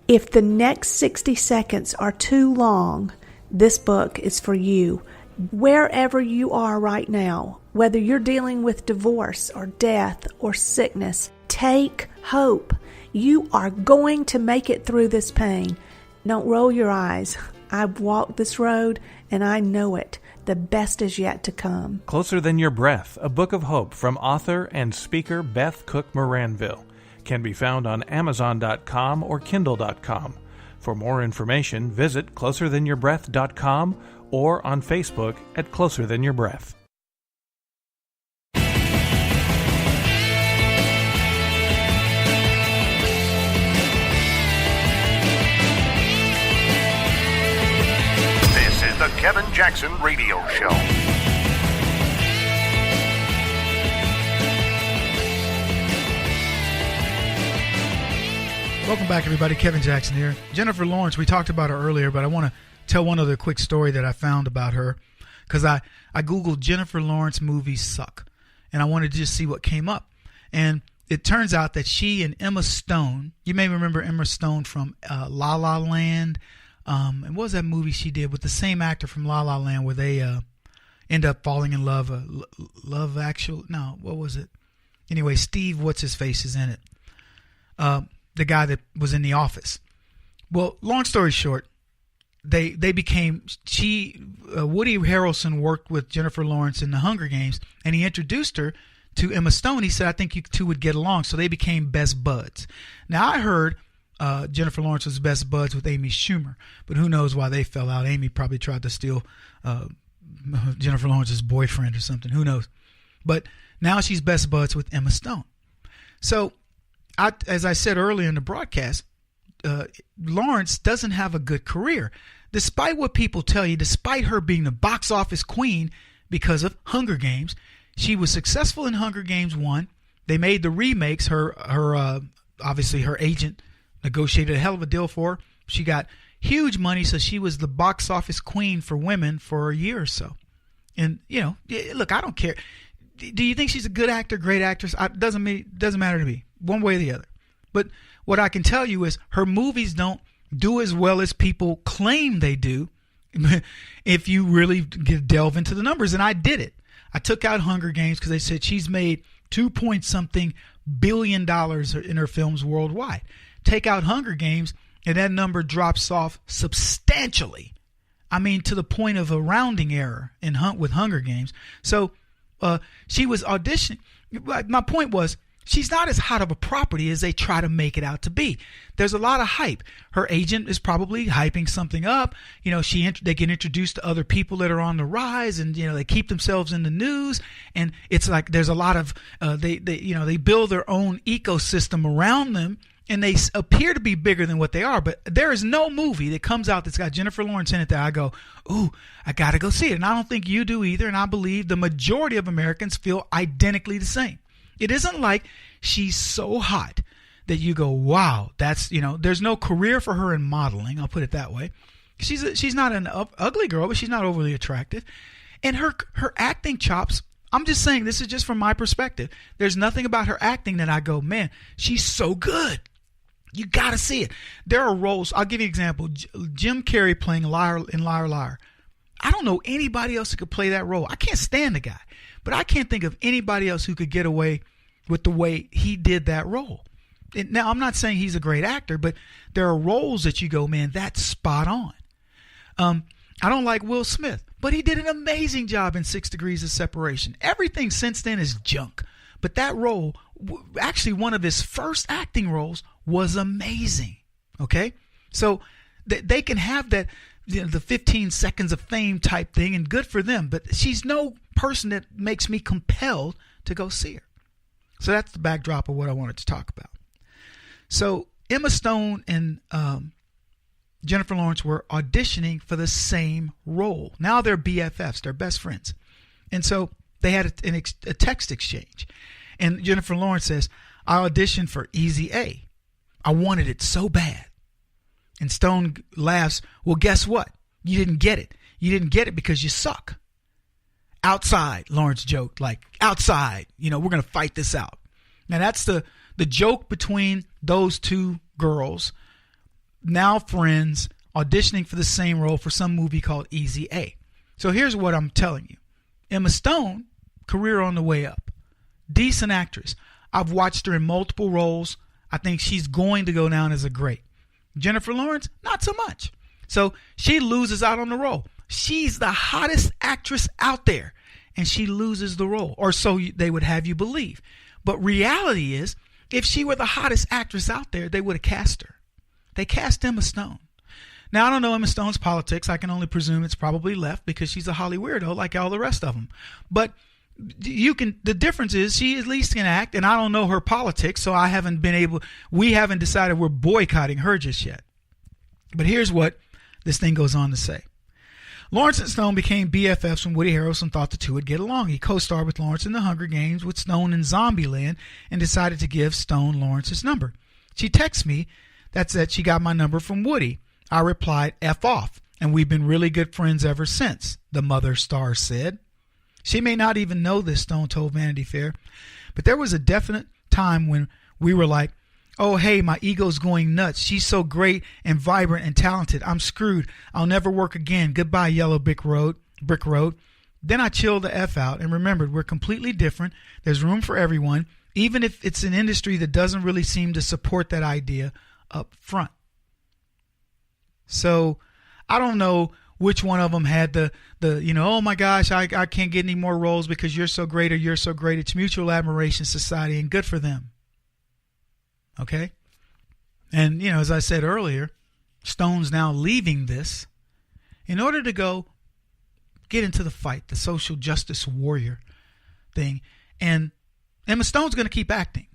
If the next 60 seconds are too long, this book is for you. Wherever you are right now, whether you're dealing with divorce or death or sickness, take hope. You are going to make it through this pain. Don't roll your eyes. I've walked this road and I know it. The best is yet to come. Closer Than Your Breath, a book of hope from author and speaker Beth Cook Moranville, can be found on Amazon.com or Kindle.com. For more information, visit closerthanyourBreath.com or on Facebook at Closer Than Your Breath. This is the Kevin Jackson Radio Show. Welcome back, everybody. Kevin Jackson here. Jennifer Lawrence, we talked about her earlier, but I want to tell one other quick story that I found about her, because I Googled Jennifer Lawrence movies suck, and I wanted to just see what came up. And it turns out that she and Emma Stone, you may remember Emma Stone from La La Land, and what was that movie she did with the same actor from La La Land where they end up falling in love? Love Actual? No, what was it? Anyway, Steve, what's his face is in it. The guy that was in The Office. Well, long story short, they became, Woody Harrelson worked with Jennifer Lawrence in The Hunger Games, and he introduced her to Emma Stone. He said, I think you two would get along. So they became best buds. Now, I heard Jennifer Lawrence was best buds with Amy Schumer, but who knows why they fell out. Amy probably tried to steal Jennifer Lawrence's boyfriend or something. Who knows? But now she's best buds with Emma Stone. So, as I said earlier in the broadcast, Lawrence doesn't have a good career. despite what people tell you, despite her being the box office queen because of Hunger Games, she was successful in Hunger Games 1. They made the remakes. Obviously her agent negotiated a hell of a deal for her. She got huge money, so she was the box office queen for women for a year or so. And, you know, look, I don't care. Do you think she's a good actor, great actress? Doesn't matter to me, one way or the other. But what I can tell you is her movies don't do as well as people claim they do if you really delve into the numbers. And I did it. I took out Hunger Games because they said she's made $2.something billion in her films worldwide. Take out Hunger Games, and that number drops off substantially. I mean, to the point of a rounding error with Hunger Games. So she was auditioning. My point was, she's not as hot of a property as they try to make it out to be. There's a lot of hype. Her agent is probably hyping something up. You know, they get introduced to other people that are on the rise, and, you know, they keep themselves in the news. And it's like there's a lot of they build their own ecosystem around them, and they appear to be bigger than what they are. But there is no movie that comes out that's got Jennifer Lawrence in it that I go, ooh, I got to go see it. And I don't think you do either. And I believe the majority of Americans feel identically the same. It isn't like she's so hot that you go, wow, that's, you know, there's no career for her in modeling. I'll put it that way. She's not an ugly girl, but she's not overly attractive. And her acting chops, I'm just saying, this is just from my perspective. There's nothing about her acting that I go, man, she's so good. You got to see it. There are roles. I'll give you an example. Jim Carrey playing Liar in Liar Liar. I don't know anybody else who could play that role. I can't stand the guy, but I can't think of anybody else who could get away with the way he did that role. And now, I'm not saying he's a great actor, but there are roles that you go, man, that's spot on. I don't like Will Smith, but he did an amazing job in 6 Degrees of Separation. Everything since then is junk. But that role, actually one of his first acting roles, was amazing. Okay? So they can have that, you know, the 15 seconds of fame type thing, and good for them. But she's no person that makes me compelled to go see her. So that's the backdrop of what I wanted to talk about. So Emma Stone and Jennifer Lawrence were auditioning for the same role. Now they're BFFs. They're best friends. And so they had a text exchange. And Jennifer Lawrence says, I auditioned for Easy A. I wanted it so bad. And Stone laughs, well, guess what? You didn't get it. You didn't get it because you suck. Outside, Lawrence joked, like, outside, you know, we're going to fight this out. Now, that's the joke between those two girls, now friends, auditioning for the same role for some movie called Easy A. So here's what I'm telling you. Emma Stone, career on the way up. Decent actress. I've watched her in multiple roles. I think she's going to go down as a great. Jennifer Lawrence, not so much. So she loses out on the role. She's the hottest actress out there, and she loses the role, or so they would have you believe. But reality is, if she were the hottest actress out there, they would have cast her. They cast Emma Stone. Now, I don't know Emma Stone's politics. I can only presume it's probably left because she's a Holly weirdo like all the rest of them. But the difference is she at least can act, and I don't know her politics, so we haven't decided we're boycotting her just yet. But here's what this thing goes on to say. Lawrence and Stone became BFFs when Woody Harrelson thought the two would get along. He co-starred with Lawrence in The Hunger Games, with Stone in Zombieland, and decided to give Stone Lawrence's number. She texts me that said she got my number from Woody. I replied, F off, and we've been really good friends ever since, the mother star said. She may not even know this, Stone told Vanity Fair, but there was a definite time when we were like, oh, hey, my ego's going nuts. She's so great and vibrant and talented. I'm screwed. I'll never work again. Goodbye, Yellow Brick Road. Then I chilled the F out and remembered we're completely different. There's room for everyone, even if it's an industry that doesn't really seem to support that idea up front. So I don't know which one of them had the oh my gosh, I can't get any more roles because you're so great or you're so great. It's mutual admiration society, and good for them. Okay? And, as I said earlier, Stone's now leaving this in order to go get into the fight, the social justice warrior thing. And Emma Stone's going to keep acting.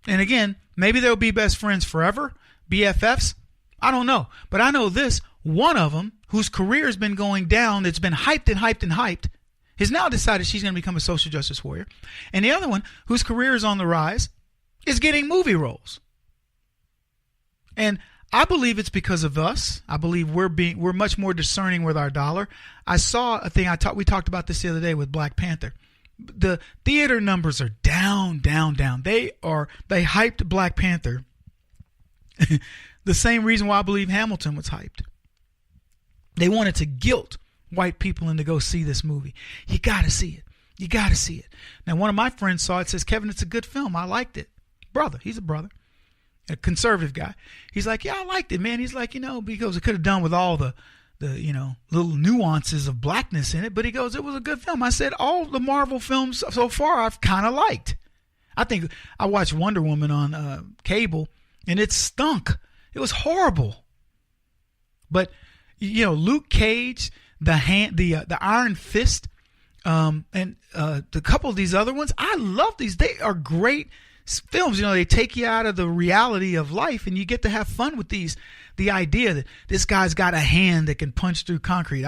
And again, maybe they'll be best friends forever, BFFs. I don't know. But I know this, One of them, whose career has been going down, that's been hyped and hyped and hyped, has now decided she's going to become a social justice warrior. And the other one, whose career is on the rise, is getting movie roles. And I believe it's because of us. I believe we're much more discerning with our dollar. I saw a thing we talked about this the other day with Black Panther. The theater numbers are down. They hyped Black Panther. The same reason why I believe Hamilton was hyped. They wanted to guilt white people into go see this movie. You got to see it. You got to see it. Now, one of my friends saw it, says, Kevin, it's a good film. I liked it. Brother, he's a brother, a conservative guy. He's like, yeah, I liked it, man. He's like, because it could have done with all the little nuances of blackness in it. But he goes, it was a good film. I said, all the Marvel films so far I've kind of liked. I think I watched Wonder Woman on cable, and it stunk. It was horrible. But Luke Cage, the Iron Fist, and the couple of these other ones, I love these. They are great films. They take you out of the reality of life, and you get to have fun with these. The idea that this guy's got a hand that can punch through concrete.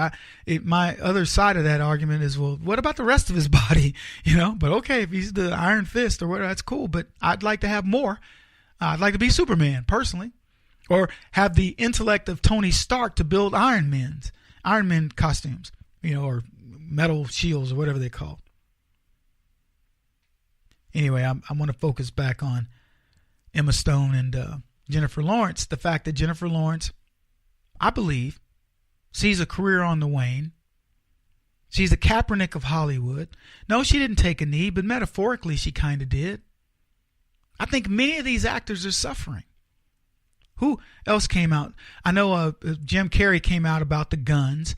My other side of that argument is, well, what about the rest of his body? But okay, if he's the Iron Fist or whatever, that's cool. But I'd like to have more. I'd like to be Superman personally. Or have the intellect of Tony Stark to build Iron Man costumes, or metal shields or whatever they call. Anyway, I want to focus back on Emma Stone and Jennifer Lawrence. The fact that Jennifer Lawrence, I believe, sees a career on the wane. She's the Kaepernick of Hollywood. No, she didn't take a knee, but metaphorically she kind of did. I think many of these actors are suffering. Who else came out? I know Jim Carrey came out about the guns.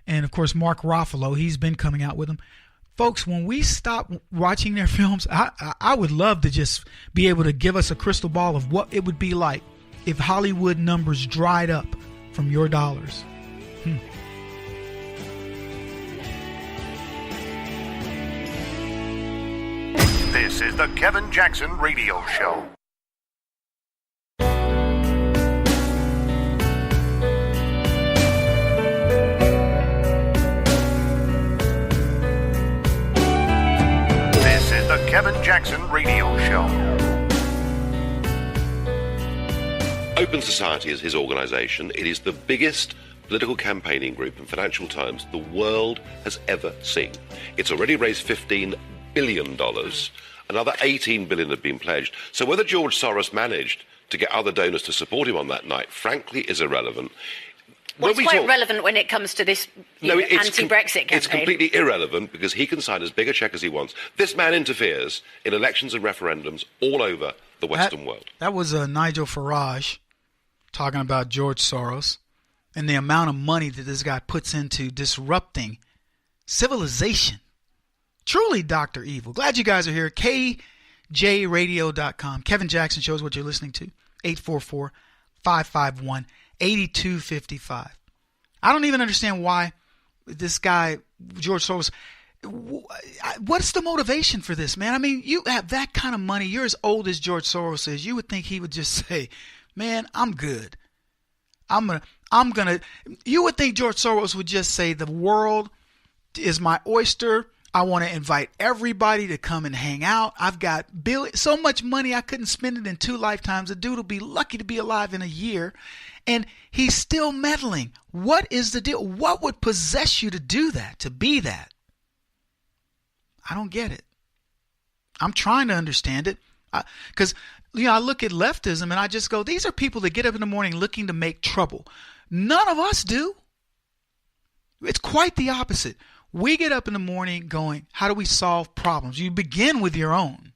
And, of course, Mark Ruffalo, he's been coming out with them. Folks, when we stop watching their films, I would love to just be able to give us a crystal ball of what it would be like if Hollywood numbers dried up from your dollars. This is the Kevin Jackson Radio Show. The Kevin Jackson Radio Show. Open Society is his organization. It is the biggest political campaigning group in financial terms the world has ever seen. It's already raised $15 billion. Another $18 billion have been pledged. So whether George Soros managed to get other donors to support him on that night, frankly, is irrelevant. Well, it's quite relevant when it comes to this anti-Brexit campaign. It's completely irrelevant because he can sign as big a cheque as he wants. This man interferes in elections and referendums all over the Western world. That was Nigel Farage talking about George Soros and the amount of money that this guy puts into disrupting civilization. Truly Dr. Evil. Glad you guys are here. KJRadio.com. Kevin Jackson Show is what you're listening to. 844-551-8255. I don't even understand why this guy, George Soros, what's the motivation for this, man? I mean, you have that kind of money. You're as old as George Soros is. You would think he would just say, man, I'm good. You would think George Soros would just say, the world is my oyster. I want to invite everybody to come and hang out. I've got so much money I couldn't spend it in 2 lifetimes. The dude will be lucky to be alive in a year. And he's still meddling. What is the deal? What would possess you to do that, to be that? I don't get it. I'm trying to understand it. Because, I look at leftism and I just go, these are people that get up in the morning looking to make trouble. None of us do. It's quite the opposite. We get up in the morning going, how do we solve problems? You begin with your own.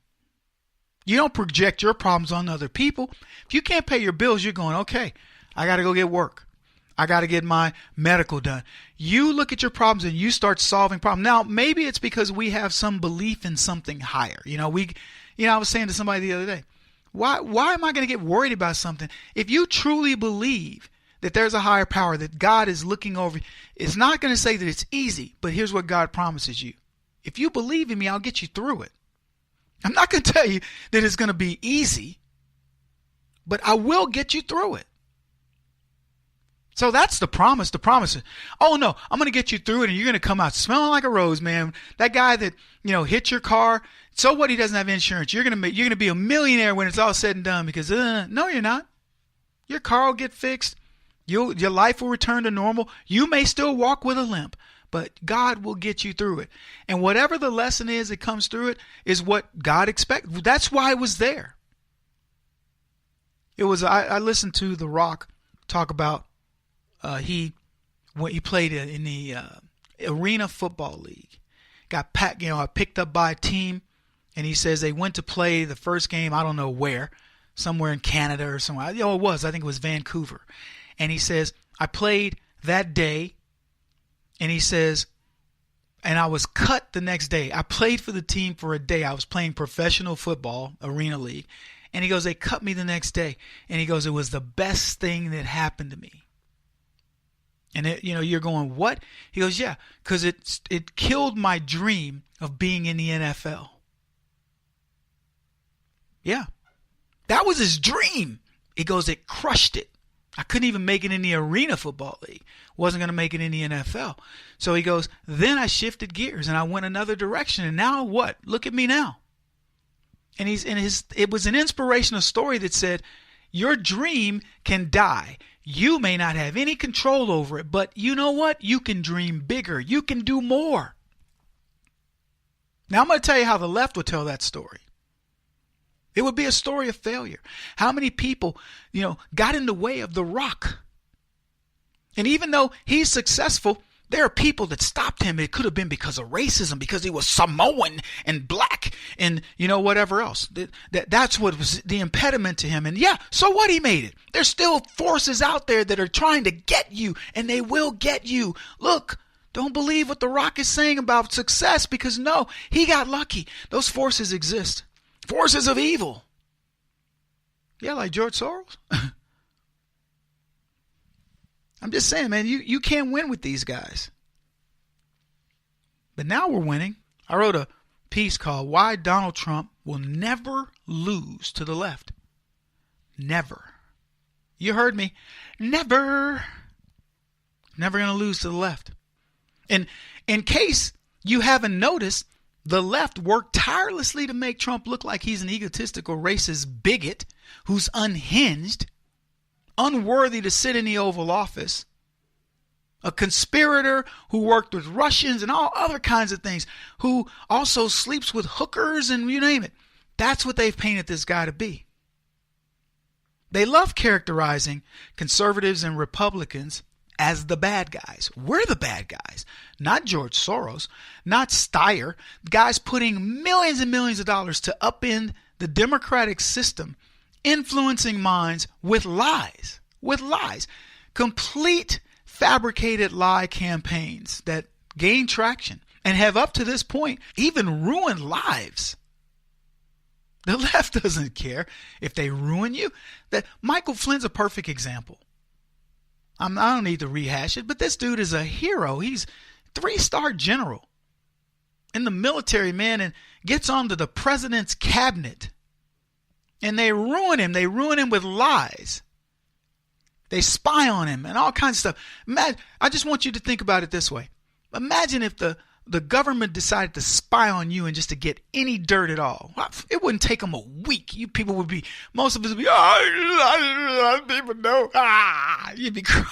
You don't project your problems on other people. If you can't pay your bills, you're going, okay, I got to go get work. I got to get my medical done. You look at your problems and you start solving problems. Now, maybe it's because we have some belief in something higher. I was saying to somebody the other day, why am I going to get worried about something? If you truly believe that there's a higher power, that God is looking over, it's not going to say that it's easy, but here's what God promises you. If you believe in me, I'll get you through it. I'm not going to tell you that it's going to be easy, but I will get you through it. So that's the promise. The promise is, oh no, I'm going to get you through it and you're going to come out smelling like a rose, man. That guy that, hit your car, so what, he doesn't have insurance. You're going to be a millionaire when it's all said and done because, no, you're not. Your car will get fixed. Your life will return to normal. You may still walk with a limp, but God will get you through it. And whatever the lesson is that comes through it is what God expects. That's why it was there. I listened to The Rock talk about when he played in the Arena Football League, got picked up by a team, and he says they went to play the first game, I don't know where, somewhere in Canada or somewhere. I think it was Vancouver. And he says, I played that day, and he says, and I was cut the next day. I played for the team for a day. I was playing professional football, Arena League. And he goes, they cut me the next day. And he goes, it was the best thing that happened to me. And you're going, what? He goes, yeah, because it killed my dream of being in the NFL. Yeah, that was his dream. He goes, it crushed it. I couldn't even make it in the Arena Football League. Wasn't going to make it in the NFL. So he goes, then I shifted gears and I went another direction. And now what? Look at me now. And it was an inspirational story that said, your dream can die. You may not have any control over it, but you know what? You can dream bigger. You can do more. Now I'm going to tell you how the left would tell that story. It would be a story of failure. How many people, got in the way of The Rock? And even though he's successful, there are people that stopped him. It could have been because of racism, because he was Samoan and black and, whatever else. That's what was the impediment to him. And yeah, so what? He made it. There's still forces out there that are trying to get you, and they will get you. Look, don't believe what The Rock is saying about success, because no, he got lucky. Those forces exist. Forces of evil. Yeah, like George Soros. I'm just saying, man, you can't win with these guys. But now we're winning. I wrote a piece called Why Donald Trump Will Never Lose to the Left. Never. You heard me. Never. Never going to lose to the left. And in case you haven't noticed, the left worked tirelessly to make Trump look like he's an egotistical, racist bigot who's unhinged, unworthy to sit in the Oval Office, a conspirator who worked with Russians and all other kinds of things, who also sleeps with hookers and you name it. That's what they've painted this guy to be. They love characterizing conservatives and Republicans as the bad guys. We're the bad guys, not George Soros, not Steyer, guys putting millions and millions of dollars to upend the democratic system, influencing minds with lies, complete fabricated lie campaigns that gain traction and have up to this point even ruined lives. The left doesn't care if they ruin you. That Michael Flynn's a perfect example. I don't need to rehash it, but this dude is a hero. He's 3-star general in the military, man, and gets onto the president's cabinet. And they ruin him. They ruin him with lies. They spy on him and all kinds of stuff. I just want you to think about it this way. Imagine if the government decided to spy on you and just to get any dirt at all. It wouldn't take them a week. Most of us would be, people know. You'd be crying.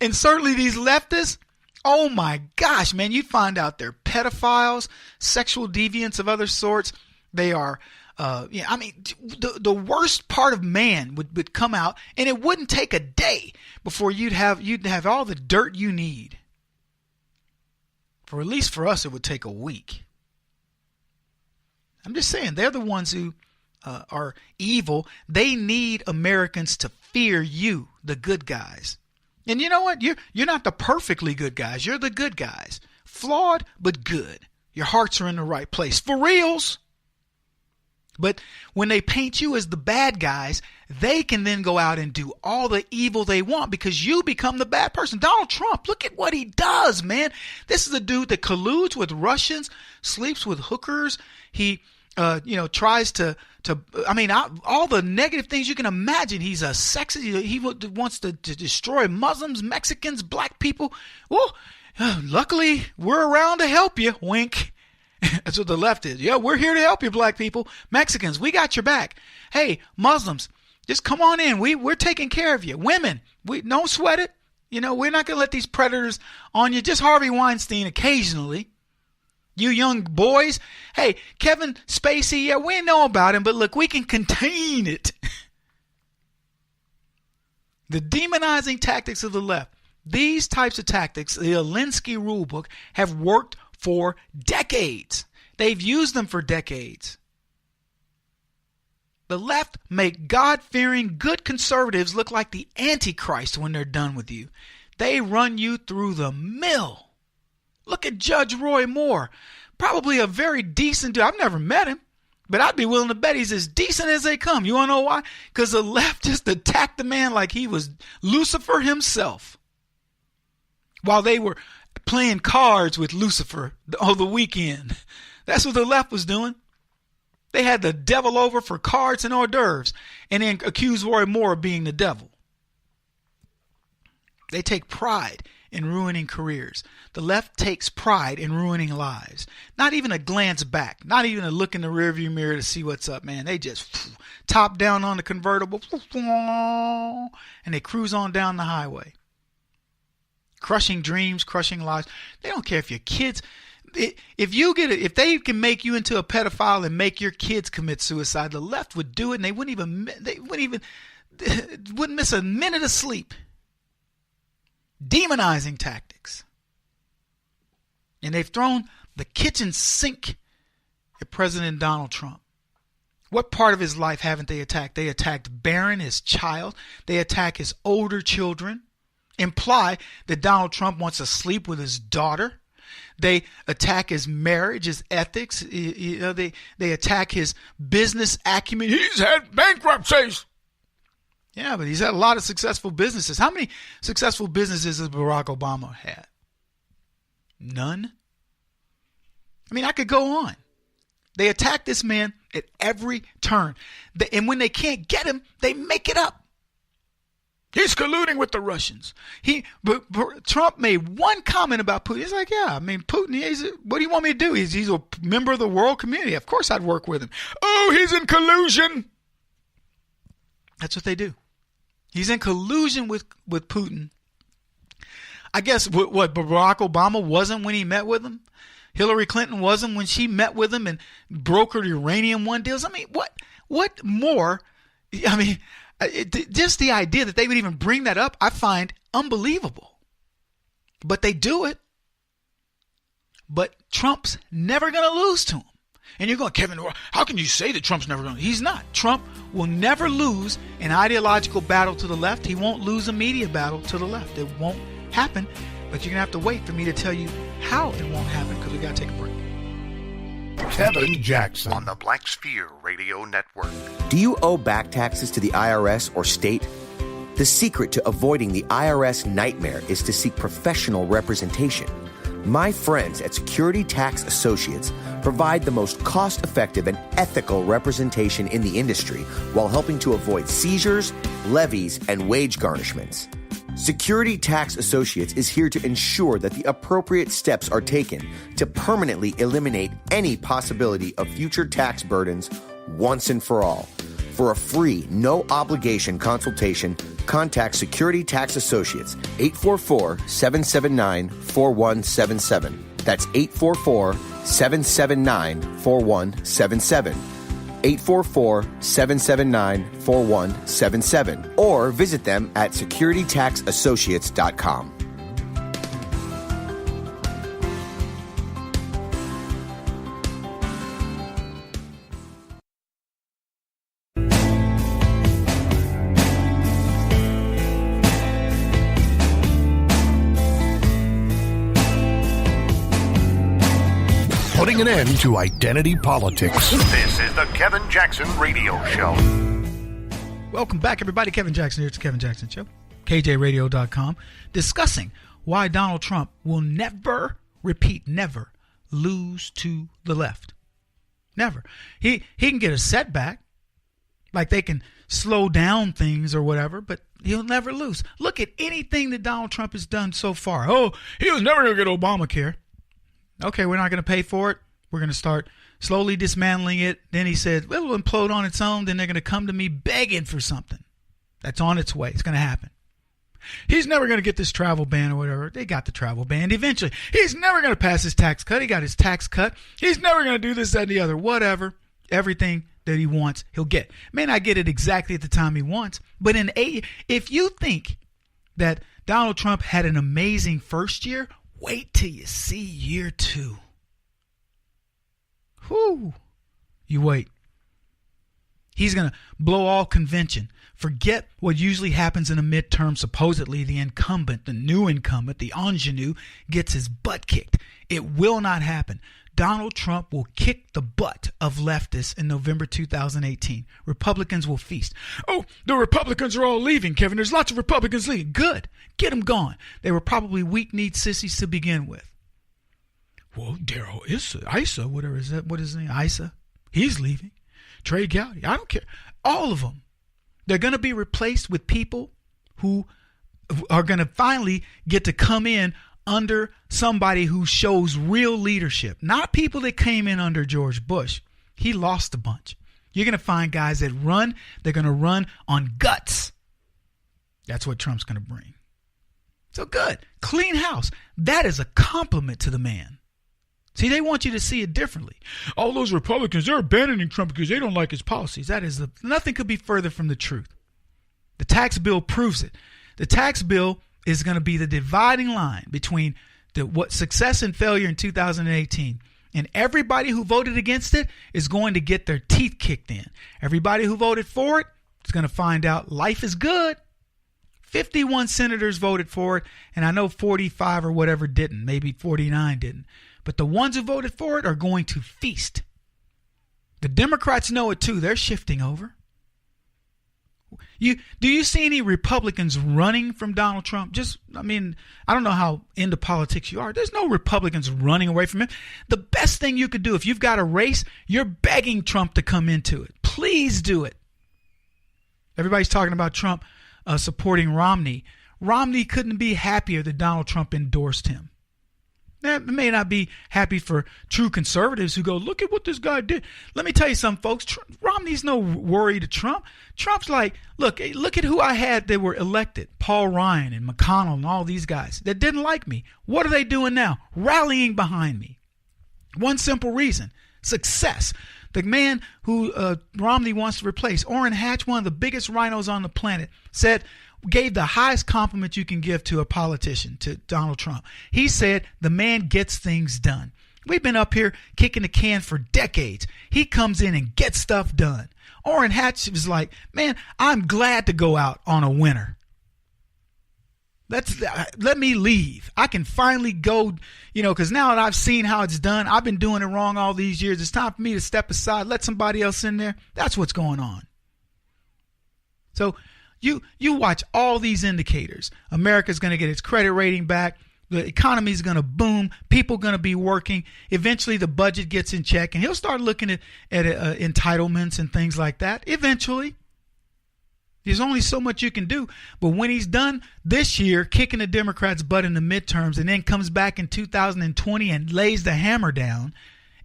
And certainly these leftists, oh my gosh, man, you'd find out they're pedophiles, sexual deviants of other sorts. They are, the worst part of man would come out, and it wouldn't take a day before you'd have all the dirt you need. For at least for us, it would take a week. I'm just saying, they're the ones who are evil. They need Americans to fear you, the good guys. And you know what? You're not the perfectly good guys. You're the good guys. Flawed, but good. Your hearts are in the right place. For reals. But when they paint you as the bad guys, they can then go out and do all the evil they want because you become the bad person. Donald Trump, look at what he does, man. This is a dude that colludes with Russians, sleeps with hookers. He, tries to all the negative things you can imagine. He's a sexist. He wants to destroy Muslims, Mexicans, black people. Well, luckily, we're around to help you. Wink. That's what the left is. Yeah, we're here to help you, black people. Mexicans, we got your back. Hey, Muslims, just come on in. We're taking care of you. Women, we don't sweat it. You know, we're not going to let these predators on you. Just Harvey Weinstein occasionally. You young boys, hey, Kevin Spacey, yeah, we know about him, but look, we can contain it. The demonizing tactics of the left, these types of tactics, the Alinsky rulebook, have worked for decades. They've used them for decades. The left make God-fearing, good conservatives look like the Antichrist when they're done with you. They run you through the mill. Look at Judge Roy Moore. Probably a very decent dude. I've never met him, but I'd be willing to bet he's as decent as they come. You want to know why? Because the left just attacked the man like he was Lucifer himself. While they were playing cards with Lucifer on the weekend. That's what the left was doing. They had the devil over for cards and hors d'oeuvres and then accused Roy Moore of being the devil. They take pride in ruining careers. The left takes pride in ruining lives. Not even a glance back. Not even a look in the rearview mirror to see what's up, man. They just top down on the convertible and they cruise on down the highway. Crushing dreams, crushing lives. They don't care if your kids... If they can make you into a pedophile and make your kids commit suicide, the left would do it, and they wouldn't miss a minute of sleep. Demonizing tactics. And they've thrown the kitchen sink at President Donald Trump. What part of his life haven't they attacked? They attacked Barron, his child. They attack his older children. Imply that Donald Trump wants to sleep with his daughter. They attack his marriage, his ethics. They attack his business acumen. He's had bankruptcies. Yeah, but he's had a lot of successful businesses. How many successful businesses has Barack Obama had? None. I mean, I could go on. They attack this man at every turn. And when they can't get him, they make it up. He's colluding with the Russians. Trump made one comment about Putin. He's like, yeah, I mean, Putin, what do you want me to do? He's a member of the world community. Of course I'd work with him. Oh, he's in collusion. That's what they do. He's in collusion with Putin. I guess what Barack Obama wasn't when he met with him. Hillary Clinton wasn't when she met with him and brokered uranium one deals. I mean, what more? I mean, just the idea that they would even bring that up, I find unbelievable. But they do it. But Trump's never going to lose to him. And you're going, Kevin, how can you say that Trump's never going to? He's not. Trump will never lose an ideological battle to the left. He won't lose a media battle to the left. It won't happen. But you're going to have to wait for me to tell you how it won't happen, because we got to take a break. Kevin Jackson on the Black Sphere Radio Network. Do you owe back taxes to the IRS or state? The secret to avoiding the IRS nightmare is to seek professional representation. My friends at Security Tax Associates provide the most cost-effective and ethical representation in the industry while helping to avoid seizures, levies, and wage garnishments. Security Tax Associates is here to ensure that the appropriate steps are taken to permanently eliminate any possibility of future tax burdens once and for all. For a free, no-obligation consultation, contact Security Tax Associates, 844-779-4177. That's 844-779-4177. 844-779-4177. Or visit them at securitytaxassociates.com. Putting an end to identity politics. This is the Kevin Jackson Radio Show. Welcome back, everybody. Kevin Jackson here. It's the Kevin Jackson Show. KJRadio.com. Discussing why Donald Trump will never lose to the left. Never. He can get a setback. like they can slow down things or whatever, but he'll never lose. Look at anything that Donald Trump has done so far. Oh, he was never going to get Obamacare. Okay, we're not going to pay for it. We're going to start slowly dismantling it. Then he said, well, it'll implode on its own. Then they're going to come to me begging for something. That's on its way. It's going to happen. He's never going to get this travel ban or whatever. They got the travel ban eventually. He's never going to pass his tax cut. He got his tax cut. He's never going to do this, that, and the other. Whatever. Everything that he wants, he'll get. May not get it exactly at the time he wants, but if you think that Donald Trump had an amazing first year, wait till you see year 2. Whoo. You wait. He's going to blow all convention. Forget what usually happens in a midterm. Supposedly the incumbent, the new incumbent, the ingenue, gets his butt kicked. It will not happen. Donald Trump will kick the butt of leftists in November 2018. Republicans will feast. Oh, the Republicans are all leaving, Kevin. There's lots of Republicans leaving. Good. Get them gone. They were probably weak-kneed sissies to begin with. Well, Daryl Issa, whatever is that? What is his name? Issa. He's leaving. Trey Gowdy. I don't care. All of them. They're going to be replaced with people who are going to finally get to come in under somebody who shows real leadership. Not people that came in under George Bush. He lost a bunch. You're going to find guys that run. They're going to run on guts. That's what Trump's going to bring. So good. Clean house. That is a compliment to the man. See, they want you to see it differently. All those Republicans, they're abandoning Trump because they don't like his policies. Nothing could be further from the truth. The tax bill proves it. The tax bill is going to be the dividing line between what success and failure in 2018. And everybody who voted against it is going to get their teeth kicked in. Everybody who voted for it is going to find out life is good. 51 senators voted for it, and I know 45 or whatever didn't. Maybe 49 didn't. But the ones who voted for it are going to feast. The Democrats know it too. They're shifting over. Do you see any Republicans running from Donald Trump? I don't know how into politics you are. There's no Republicans running away from him. The best thing you could do, if you've got a race, you're begging Trump to come into it. Please do it. Everybody's talking about Trump supporting Romney. Romney couldn't be happier that Donald Trump endorsed him. That may not be happy for true conservatives who go, look at what this guy did. Let me tell you something, folks. Romney's no worry to Trump. Trump's like, look at who I had that were elected. Paul Ryan and McConnell and all these guys that didn't like me. What are they doing now? Rallying behind me. One simple reason. Success. The man who Romney wants to replace, Orrin Hatch, one of the biggest rhinos on the planet, gave the highest compliment you can give to a politician, to Donald Trump. He said the man gets things done. We've been up here kicking the can for decades. He comes in and gets stuff done. Orrin Hatch was like, man, I'm glad to go out on a winner. Let me leave. I can finally go, because now that I've seen how it's done, I've been doing it wrong all these years. It's time for me to step aside, let somebody else in there. That's what's going on. So you watch all these indicators. America's going to get its credit rating back. The economy is going to boom. People are going to be working. Eventually, the budget gets in check, and he'll start looking at entitlements and things like that. Eventually, there's only so much you can do. But when he's done this year, kicking the Democrats' butt in the midterms, and then comes back in 2020 and lays the hammer down,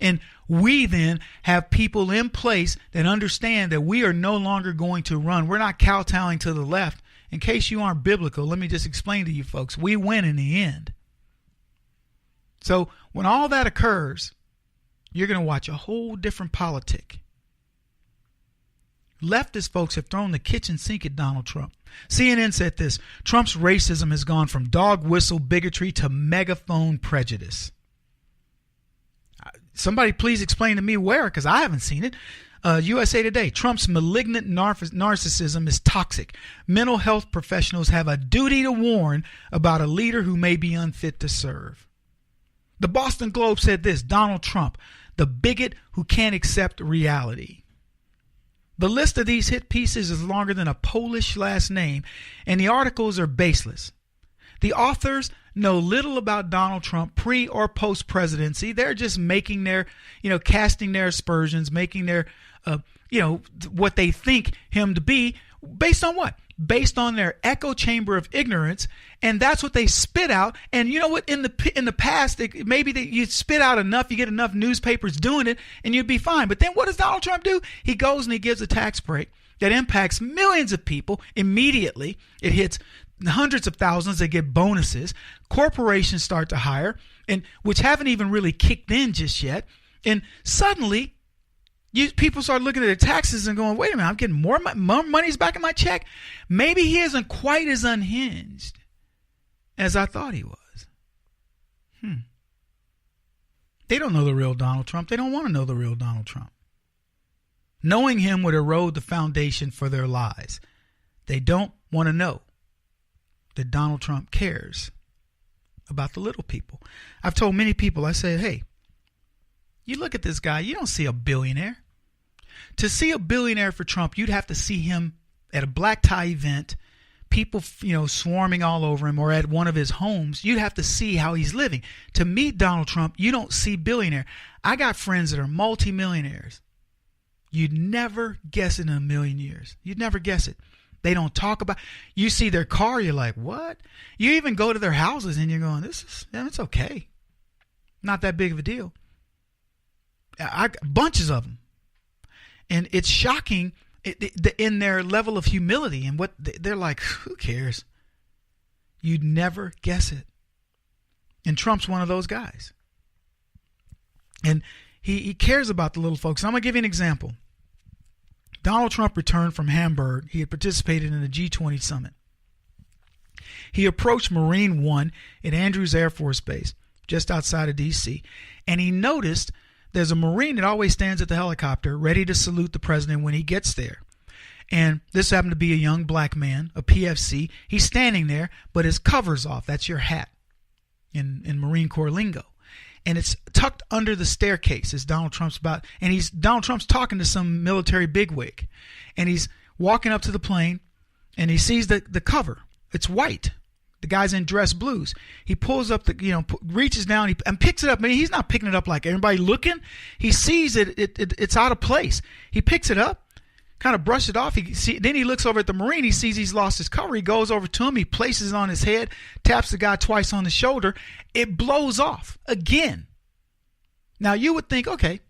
and we then have people in place that understand that we are no longer going to run. We're not kowtowing to the left. In case you aren't biblical, let me just explain to you folks. We win in the end. So when all that occurs, you're going to watch a whole different politic. Leftist folks have thrown the kitchen sink at Donald Trump. CNN said this: Trump's racism has gone from dog whistle bigotry to megaphone prejudice. Somebody please explain to me where, because I haven't seen it. USA Today: Trump's malignant narcissism is toxic. Mental health professionals have a duty to warn about a leader who may be unfit to serve. The Boston Globe said this: Donald Trump, the bigot who can't accept reality. The list of these hit pieces is longer than a Polish last name, and the articles are baseless. The authors know little about Donald Trump pre or post presidency. They're just making their, casting their aspersions, making their what they think him to be, based on what? Based on their echo chamber of ignorance, and that's what they spit out. And you know what? In the past, maybe you spit out enough, you get enough newspapers doing it, and you'd be fine. But then what does Donald Trump do? He goes and he gives a tax break that impacts millions of people immediately. It hits hundreds of thousands. They get bonuses. Corporations start to hire, and which haven't even really kicked in just yet. And suddenly, people start looking at their taxes and going, wait a minute, I'm getting more money's back in my check. Maybe he isn't quite as unhinged as I thought he was. They don't know the real Donald Trump. They don't want to know the real Donald Trump. Knowing him would erode the foundation for their lies. They don't want to know that Donald Trump cares about the little people. I've told many people, I said, hey, you look at this guy, you don't see a billionaire. To see a billionaire for Trump, you'd have to see him at a black tie event, people, swarming all over him, or at one of his homes. You'd have to see how he's living. To meet Donald Trump, you don't see billionaire. I got friends that are multimillionaires. You'd never guess it in a million years. You'd never guess it. They don't talk about. You see their car, you're like, what? You even go to their houses and you're going, it's okay. Not that big of a deal. Bunches of them. And it's shocking in their level of humility and what they're like, who cares? You'd never guess it. And Trump's one of those guys. And he cares about the little folks. I'm going to give you an example. Donald Trump returned from Hamburg. He had participated in the G20 summit. He approached Marine One at Andrews Air Force Base, just outside of D.C., and he noticed there's a Marine that always stands at the helicopter ready to salute the president when he gets there. And this happened to be a young black man, a PFC. He's standing there, but his cover's off. That's your hat in Marine Corps lingo. And it's tucked under the staircase as Donald Trump's Donald Trump's talking to some military bigwig. And he's walking up to the plane and he sees the cover. It's white. The guy's in dress blues. He pulls up reaches down and picks it up. I mean, he's not picking it up like everybody looking. He sees it's out of place. He picks it up, kind of brushes it off. Then he looks over at the Marine. He sees he's lost his cover. He goes over to him. He places it on his head, taps the guy twice on the shoulder. It blows off again. Now, you would think, okay,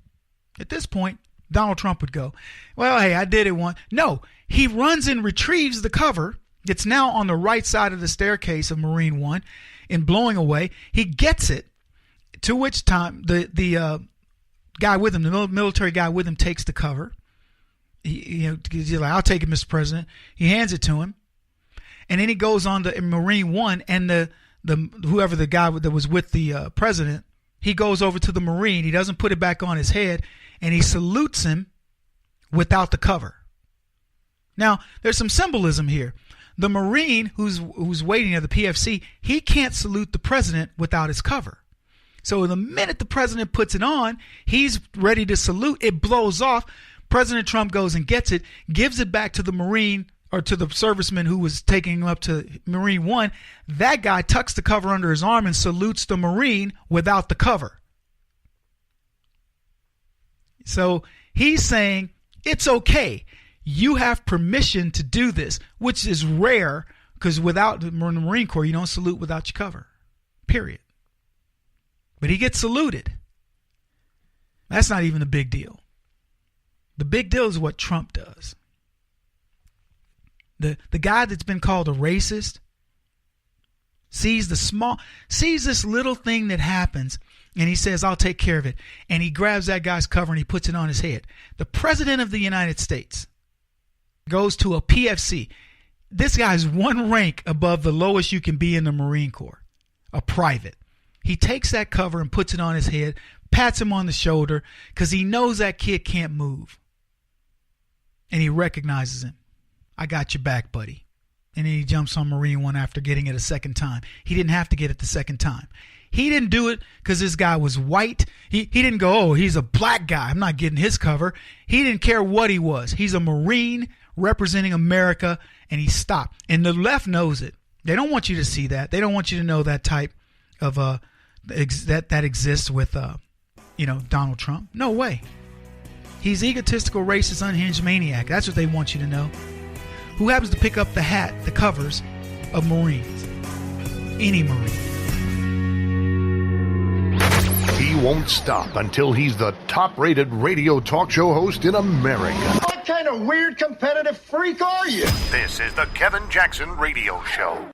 at this point, Donald Trump would go, well, hey, I did it once. No, he runs and retrieves the cover. It's now on the right side of the staircase of Marine One and blowing away. He gets it, to which time the guy with him, the military guy with him, takes the cover. He's like, I'll take it, Mr. President. He hands it to him. And then he goes on to Marine One, and whoever the guy that was with the president, he goes over to the Marine. He doesn't put it back on his head, and he salutes him without the cover. Now, there's some symbolism here. The Marine who's waiting at the PFC, he can't salute the president without his cover. So the minute the president puts it on, he's ready to salute. It blows off. President Trump goes and gets it, gives it back to the Marine or to the serviceman who was taking him up to Marine One. That guy tucks the cover under his arm and salutes the Marine without the cover. So he's saying, it's okay. You have permission to do this, which is rare because without the Marine Corps, you don't salute without your cover, period. But he gets saluted. That's not even a big deal. The big deal is what Trump does. The guy that's been called a racist sees this little thing that happens, and he says, I'll take care of it. And he grabs that guy's cover and he puts it on his head. The President of the United States goes to a PFC. This guy's one rank above the lowest you can be in the Marine Corps, a private. He takes that cover and puts it on his head, pats him on the shoulder because he knows that kid can't move. And he recognizes him. I got your back, buddy. And then he jumps on Marine One after getting it a second time. He didn't have to get it the second time. He didn't do it because this guy was white. He didn't go, oh, he's a black guy, I'm not getting his cover. He didn't care what he was. He's a Marine representing America, and he stopped. And the left knows it. They don't want you to see that. They don't want you to know that type of that exists with Donald Trump. No way. He's egotistical, racist, unhinged maniac. That's what they want you to know. Who happens to pick up the covers of Marines. Any Marine. He won't stop until he's the top-rated radio talk show host in America. What kind of weird competitive freak are you? This is the Kevin Jackson Radio Show.